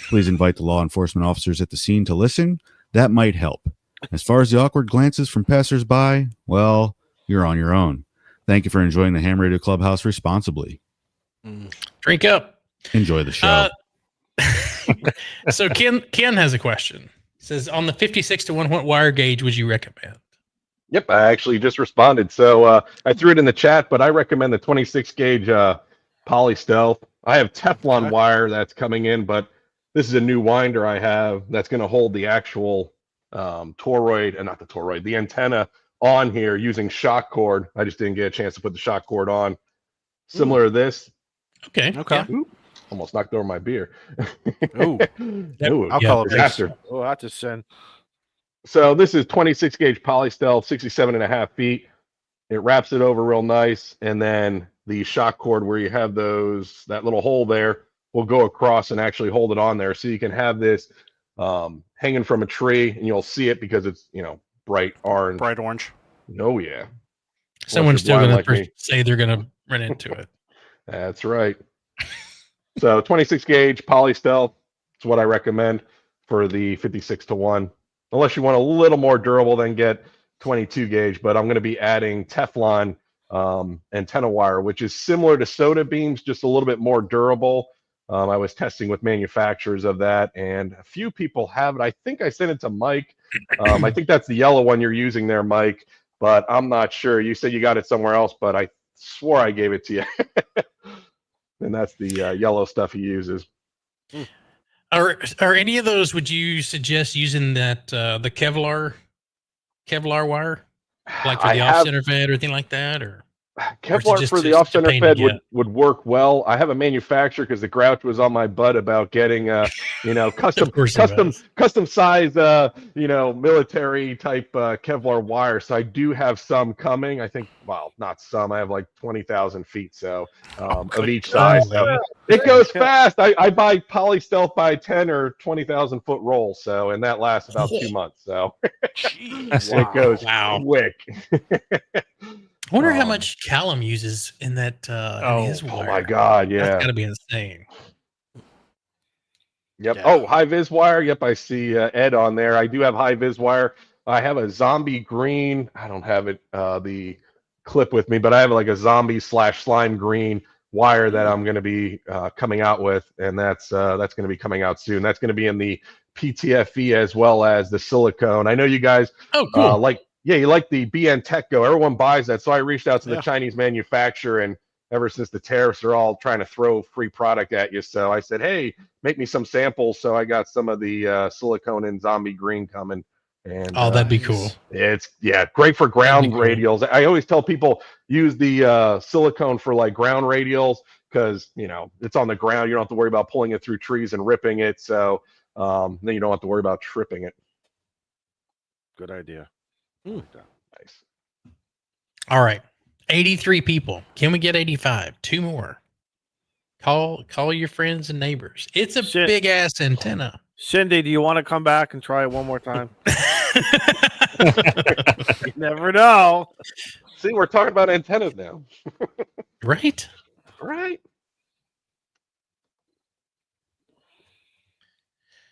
Please invite the law enforcement officers at the scene to listen. That might help. As far as the awkward glances from passersby, well, you're on your own. Thank you for enjoying the Ham Radio Clubhouse responsibly. Drink up. Enjoy the show. So Ken has a question. Says, on the 56 to 1, what wire gauge would you recommend? Yep, I actually just responded. So I threw it in the chat, but I recommend the 26 gauge Poly Stealth. I have Teflon wire that's coming in, but this is a new winder I have that's going to hold the actual the antenna on here using shock cord. I just didn't get a chance to put the shock cord on. Similar to this. Okay. Okay. Yeah. Almost knocked over my beer. Ooh. Ooh, I'll call it disaster. Oh, that's a sin. So this is 26 gauge Poly Stealth, 67.5 feet. It wraps it over real nice, and then the shock cord where you have that little hole there will go across and actually hold it on there, so you can have this hanging from a tree, and you'll see it because it's bright orange. Bright orange. Oh yeah, Someone's still blind going like to me. say they're going to run into it. That's right. So 26 gauge Poly Stealth is what I recommend for the 56 to 1. Unless you want a little more durable, then get 22 gauge. But I'm going to be adding Teflon antenna wire, which is similar to soda beams, just a little bit more durable. I was testing with manufacturers of that, and a few people have it. I think I sent it to Mike. I think that's the yellow one you're using there, Mike, but I'm not sure. You said you got it somewhere else, but I swore I gave it to you. And that's the yellow stuff he uses. Are any of those, would you suggest using that the Kevlar wire, like for the off-center fed or anything like that, or Kevlar just for the a off-center pain to fed get? would work well. I have a manufacturer because the Grouch was on my butt about getting custom course he custom size military type Kevlar wire. So I do have some coming. I think, well, not some. I have like 20,000 feet of each size. So it goes fast. I buy Poly Stealth by 10 or 20,000 foot roll. So and that lasts about 2 months. So it goes quick. I wonder how much Callum uses in that in his Oh wire. my God, yeah. That's got to be insane. Yep. Yeah. Oh, high vis wire. Yep, I see Ed on there. I do have high vis wire. I have a zombie green. I don't have it the clip with me, but I have like a zombie / slime green wire that I'm going to be coming out with, and that's going to be coming out soon. That's going to be in the PTFE as well as the silicone. I know you guys cool. you like the BN Tech Go. Everyone buys that, so I reached out to the Yeah. Chinese manufacturer, and ever since the tariffs are all trying to throw free product at you, so I said, hey, make me some samples. So I got some of the silicone and zombie green coming. And that'd be cool. It's great for ground radials. I always tell people use the silicone for like ground radials because it's on the ground. You don't have to worry about pulling it through trees and ripping it. So then you don't have to worry about tripping it. Good idea. Nice. All right. 83 people. Can we get 85? 2 more. Call your friends and neighbors. It's a big ass antenna. Cindy, do you want to come back and try it one more time? You never know. See, we're talking about antennas now. Right? Right.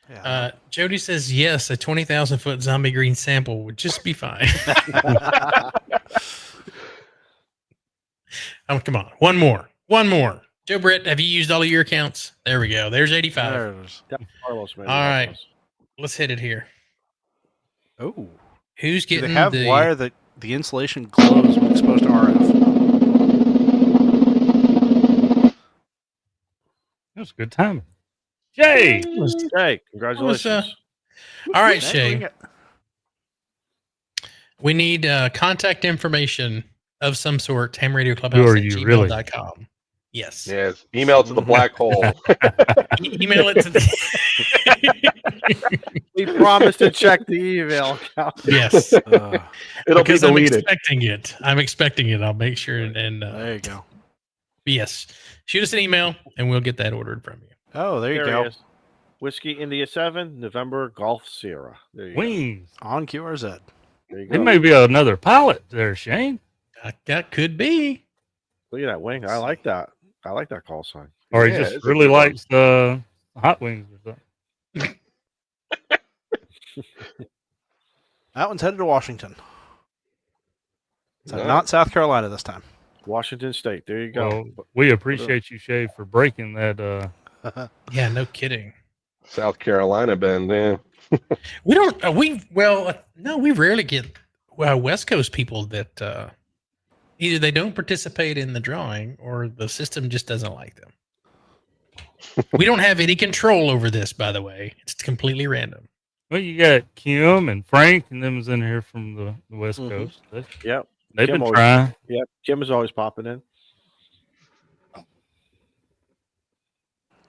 Yeah. Jody says yes, a 20,000 foot zombie green sample would just be fine. Oh, come on. One more. Joe Britt, have you used all of your accounts? There we go. There's 85. There it is. Carlos, maybe. All right. Let's hit it here. Oh. Who's Do getting they have wire that the insulation glows when exposed to RF? That was a good timing. Jay! Hey, congratulations. All right, Shay. We need contact information of some sort, hamradioclubhouse@gmail.com. Yes. Yes. Email to the black hole. Email it to the We promised to check the email. Yes. It'll be deleted. I'm expecting it. I'll make sure and there you go. Yes. Shoot us an email and we'll get that ordered from you. Oh, there you There go. he is. Whiskey India 7, November Golf Sierra. There you Wings. On QRZ. go. There you It go. may be another pilot there, Shane. That could be. Look at that wing. I like that. I like that call sign. Or he Yeah, just it's a really good one. likes the hot wings or something. That one's headed to Washington. So Nice. not South Carolina this time. Washington State. There you go. Well, we appreciate you, Shay, for breaking that. Yeah, no kidding. South Carolina bend, yeah. We don't. No, we rarely get West Coast people that either they don't participate in the drawing or the system just doesn't like them. We don't have any control over this, by the way. It's completely random. Well, you got Kim and Frank, and them was in here from the West Mhm. Coast. Yep. They've Kim been always- trying. Yep. Kim is always popping in.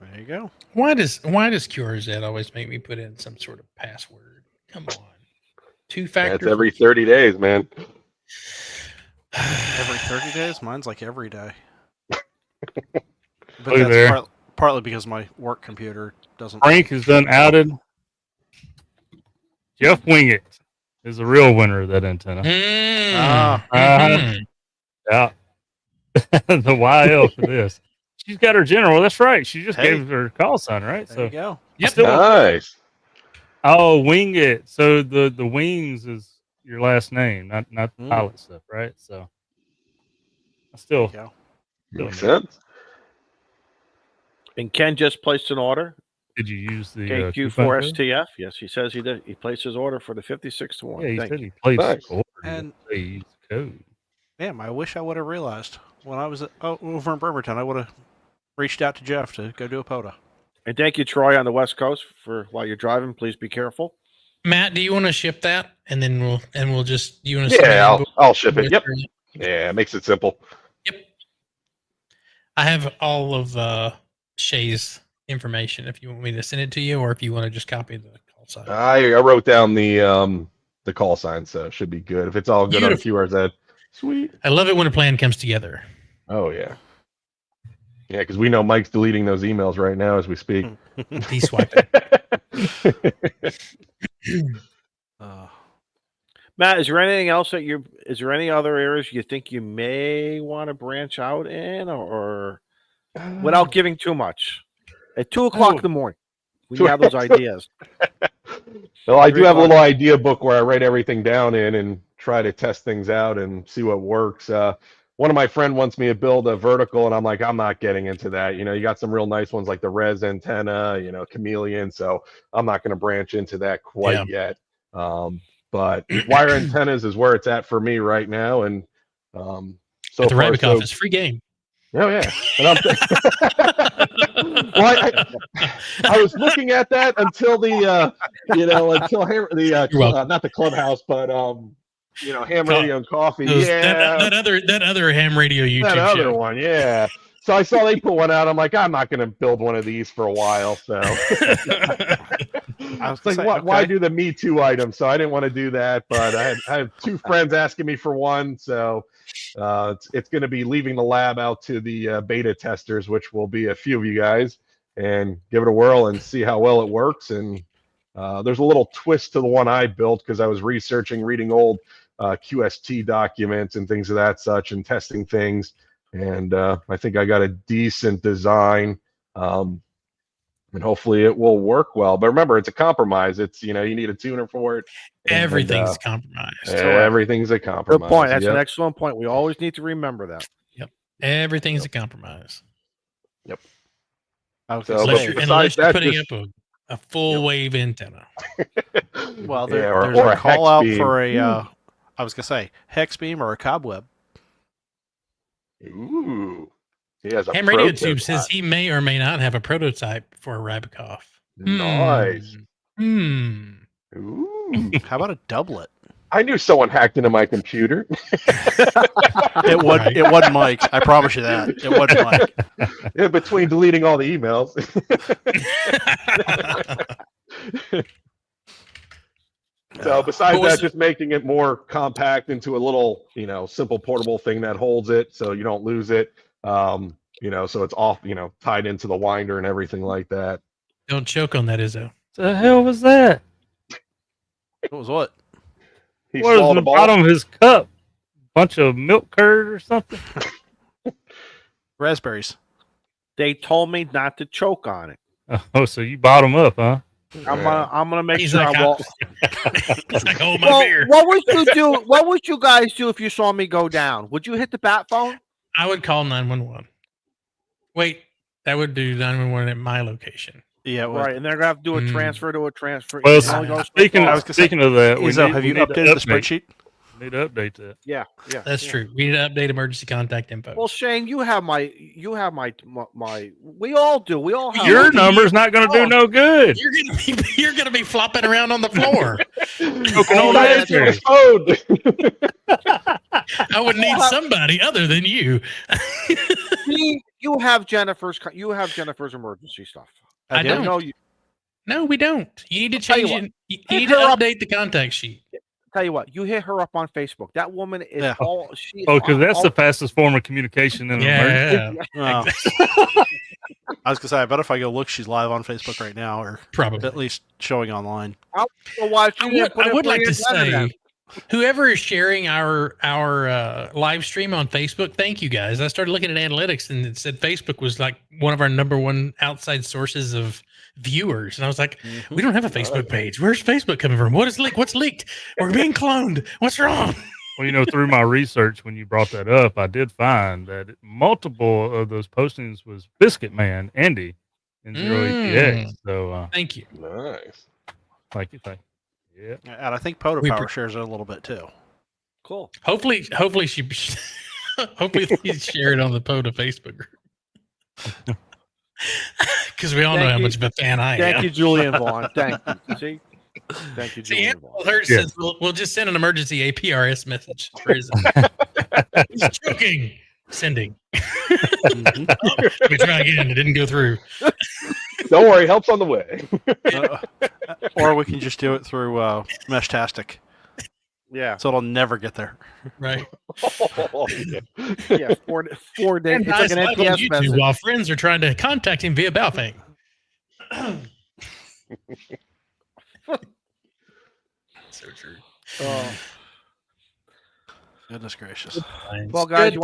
There you go. Why does QRZ always make me put in some sort of password? Come on, two-factor. That's every 30 days, man. Every 30 days? Mine's like every day. But Look that's there. partly because my work computer doesn't. Frank is done outed. Jeff Wingett is the real winner of that antenna. Mhm. Yeah. The YL for this. She's got her general. That's right. She just Hey. gave her call sign, right? There you go. Yep. Still- Nice. Oh, Wingett. So the wings is your last name, not Mm. pilot stuff, right? So I still There you go. Makes sense. And Ken just placed an order. did you use the KQ4STF. Yes, he says he did. He placed his order for the 56-1. Yeah, he Thank said you. he placed Nice. the order. And- He used the code. Damn, I wish I would have realized when I was over in Bremerton. I would have reached out to Jeff to go do a POTA. And thank you, Troy, on the West Coast for while you're driving. Please be careful. Matt, do you want to ship that, and then we'll just you want to? Yeah, I'll ship it. Yep. Yeah, it makes it simple. Yep. I have all of Shay's information. If you want me to send it to you, or if you want to just copy the call sign. I wrote down the call sign, so it should be good. If it's all good on QRZ, sweet. I love it when a plan comes together. Oh yeah, yeah, because we know Mike's deleting those emails right now as we speak. He's swiping. Matt, is there anything else that is there any other areas you think you may want to branch out in, or without giving too much? At 2:00 in the morning, when you have those ideas. Well, I do have a little idea book where I write everything down in and try to test things out and see what works. One of my friend wants me to build a vertical, and I'm like, I'm not getting into that. You know, you got some real nice ones like the Res antenna, you know, Chameleon. So I'm not going to branch into that quite yet. But wire antennas is where it's at for me right now. And so the Rabbikoff is free game. Oh yeah, and well, I was looking at that until the not the Clubhouse, but Ham Radio and Coffee. That other Ham Radio YouTube that other show. one, yeah. So I saw they put one out. I'm like, I'm not going to build one of these for a while. So I was like, why do the Me Too item? So I didn't want to do that, but I have two friends asking me for one, so. It's going to be leaving the lab out to the beta testers, which will be a few of you guys, and give it a whirl and see how well it works. And there's a little twist to the one I built because I was reading old QST documents and things of that such and testing things. And I think I got a decent design, and hopefully it will work well. But remember, it's a compromise. It's, you need a tuner for it. Everything's compromised. Everything's a compromise. Good point. That's an excellent point. We always need to remember that. Yep. Everything's a compromise. Yep. Unless you're putting up a full wave antenna. Well, there's a call out for a, I was going to say, hex beam or a cobweb. Ooh. He has a Ham Radio Tube says he may or may not have a prototype for a Rabbikoff. Nice. Ooh. How about a doublet? I knew someone hacked into my computer. It wasn't Mike. I promise you that. It wasn't Mike. Yeah, between deleting all the emails. So besides that, just making it more compact into a little, simple portable thing that holds it so you don't lose it. So it's off, tied into the winder and everything like that. Don't choke on that, Izzo. The hell was that? What was what? What was the bottom of his cup? Bunch of milk curd or something? Raspberries. They told me not to choke on it. Oh, so you bottom up, huh? I'm gonna make He's sure like, I won't. He's like, hold my beer. What would you do? What would you guys do if you saw me go down? Would you hit the bat phone? I would call 911. Wait, that would do 911 at my location. Yeah, right, and they're gonna have to do a transfer to a transfer. Well, speaking of that, have you updated the spreadsheet? Need to update that. Yeah, that's true. We need to update emergency contact info. Well, Shane, you have my. We all do. We all have. Your number's not going to do no good. You're gonna be flopping around on the floor. I would need somebody other than you. You have Jennifer's emergency stuff. I don't know you. No, we don't. You need to change it. You need to update the contact sheet. Tell you what, you hit her up on Facebook. That woman is because that's the fastest form of communication in emergency. I was gonna say, I bet if I go look, she's live on Facebook right now, or probably at least showing online. I would like to say, whoever is sharing our live stream on Facebook, thank you guys. I started looking at analytics and it said Facebook was like one of our number one outside sources of viewers, and I was like, we don't have a Facebook page. Where's Facebook coming from? What is leaked? What's leaked? We're being cloned. What's wrong? Well, through my research, when you brought that up, I did find that multiple of those postings was Biscuit Man, Andy, and Zero EPX. So thank you. Nice. Thank you. Yeah. And I think Power shares it a little bit too. Cool. Hopefully she please share it on the POTA Facebook group. Because we all know how much of a fan I am. Thank you, Julian Vaughn. Thank you. See? Thank you, Julian Vaughn. Says we'll just send an emergency APRS message. He's joking. Sending. We try again. It didn't go through. Don't worry. Help's on the way. Or we can just do it through Meshtastic. Yeah. So it'll never get there. Right. Yeah. 4 days. It's like an NPS message. While friends are trying to contact him via Baofeng. So true. Goodness gracious. Well, guys, Good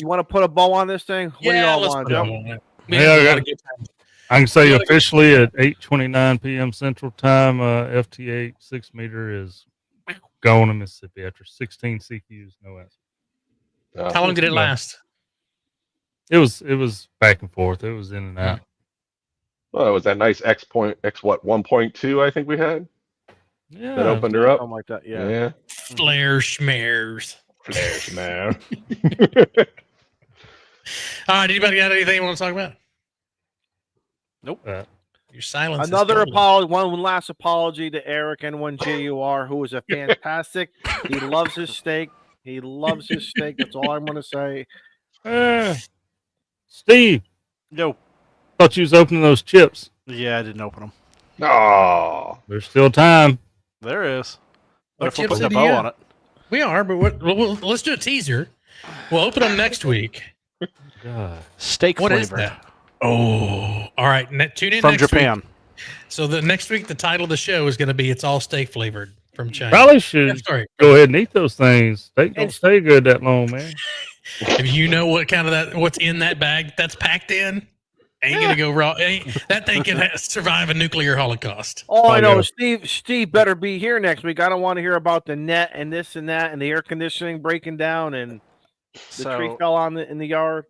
you want to put a bow on this thing? What do Yeah, y'all let's want put to it do? on it. We Yeah, had I a got- lot of good times. I can say Yeah, like- officially at 8:29 p.m. Central Time, FT8 6-meter is going to Mississippi after 16 CQs, no answer. How long did it No. last? It was back and forth. It was in and out. Well, it was that nice X 1.2 I think we had Yeah. that opened her up. Something like that. Yeah. Yeah. Flare schmares. Flash, man. All right, anybody got anything you want to talk about? Nope. Your silence. is Another golden. apology. One last apology to Eric N1JUR, who is a fantastic. He loves his steak. He loves his steak. That's all I'm going to say. Steve, Yo. thought you was opening those chips. Yeah, I didn't open them. Oh, There's still time. There is. What What if we're chips putting a did bow you on get? it? We are, but let's do a teaser. We'll open them next week. God. Steak What is flavored. that? Oh, all right. Tune in From next week. Japan. So the next week, the title of the show is going to be "It's All Steak Flavored" from China. Probably Yeah, should sorry. go ahead and eat those things. Steak don't It's- stay good that long, man. If you know what kind of what's in that bag that's packed in, ain't gonna go raw. That thing can survive a nuclear holocaust. All I Oh, know yeah. is Steve better be here next week. I don't want to hear about the net and this and that and the air conditioning breaking down and the tree So fell on in the yard.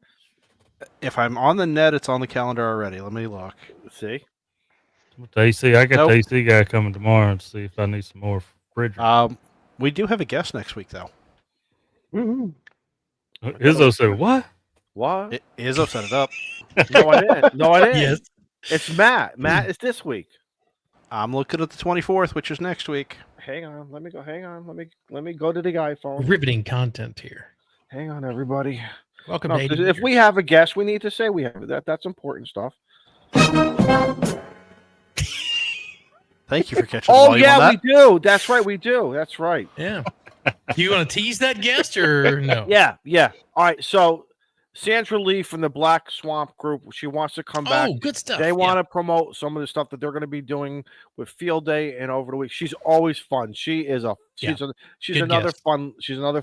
if I'm on the net, it's on the calendar already. Let me look. See? With the AC, I got Nope. the AC guy coming tomorrow and see if I need some more refrigerator. We do have a guest next week, though. Izzo said, "What?" What? Izzo set it up. No, I didn't. No, I didn't. Yes. It's Matt. Matt is this week. I'm looking at the 24th, which is next week. Hang on. Let me go. Hang on. Let me go to the iPhone. Riveting content here. Hang on, everybody. Welcome No, to 'cause 80 if years. we have a guest, we need to say we have that. That's important stuff. Thank you for catching the Oh volume on yeah, that. we do. That's right. We do. That's right. Yeah. You want to tease that guest or no? Yeah. Yeah. All right. So Sandra Lee from the Black Swamp Group, she wants to come back. Oh, good stuff. They Yeah. want to promote some of the stuff that they're going to be doing with Field Day and over the week. She's always fun. She's Good another guest.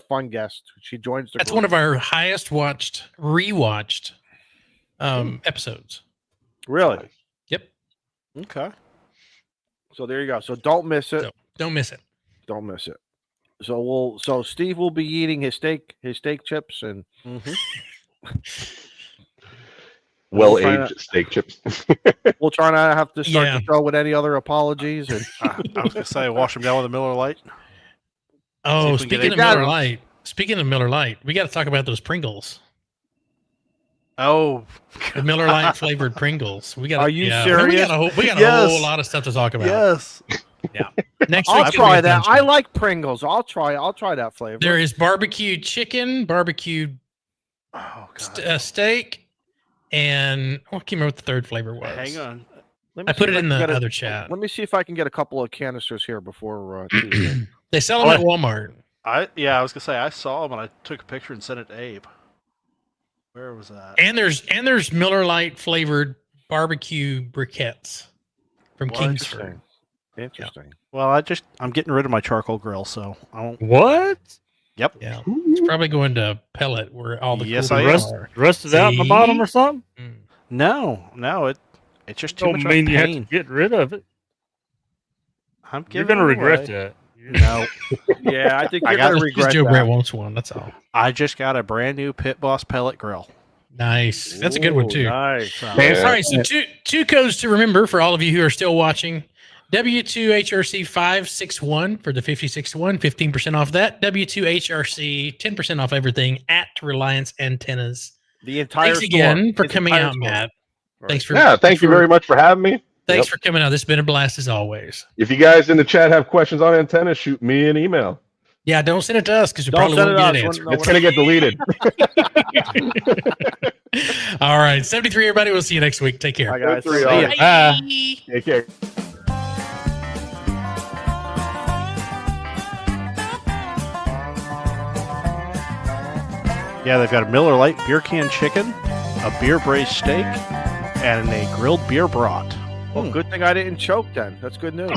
fun guest. She joins the That's group. one of our highest rewatched episodes. Really. Yep. Okay. So there you go. So don't miss it. So don't miss it. Don't miss it. So Steve will be eating his steak chips and well try aged steak chips. we'll try not to have to start Yeah. the show with any other apologies. And I was going to say, wash them down with a Miller Lite. Oh, See if we can speaking get of it. Miller Lite, we got to talk about those Pringles. Oh, The Miller Lite flavored Pringles. We got. Are you We serious? got a Yes. whole lot of stuff to talk about. yes. Next I'll week's gonna be try a that. fun I show. like Pringles. I'll try that flavor. There is barbecue chicken, barbecue Oh, God. steak, and I can't remember what the third flavor was. Hang on. Let me I put see it if in can the get other chat. Let me see if I can get a couple of canisters here before Tuesday. They sell them at Walmart. I was going to say, I saw them and I took a picture and sent it to Abe. Where was that? And there's Miller Lite flavored barbecue briquettes from Well, Kingsford. Interesting. Well, I'm getting rid of my charcoal grill, so I won't. What? Yep. Yeah, it's probably going to pellet where all the Yes, cool I people am. are. Rusted out in the bottom or something? Mm. No, it's just too Don't much mean you have pain. to get rid of it. I'm You're giving gonna it regret away. that. No, Yeah, I think I you're got gonna this regret Joe that. Brett wants one. That's all. I just got a brand new Pit Boss pellet grill. Nice. That's a good one Ooh, too. Nice. So, Yeah. All right, so two codes to remember for all of you who are still watching. W2HRC 561 for the 56-1, 15% off that. W2HRC 10% off everything at Reliance Antennas. The entire Thanks again store. for Its coming entire out, store. Matt. Right. Thanks for Yeah, thank you very much for having me. Thanks Yep. for coming out. This has been a blast as always. If you guys in the chat have questions on antennas, shoot me an email. Yeah, don't send it to us because we Don't probably send won't it get us. an answer. No, It's gonna get deleted. All right, 73, everybody. We'll see you next week. Take care. Bye, guys. Three, See all ya. right. Bye. Take care. yeah, they've got a Miller Lite beer can chicken, a beer braised steak, and a grilled beer brat. Well, good thing I didn't choke then. That's good news.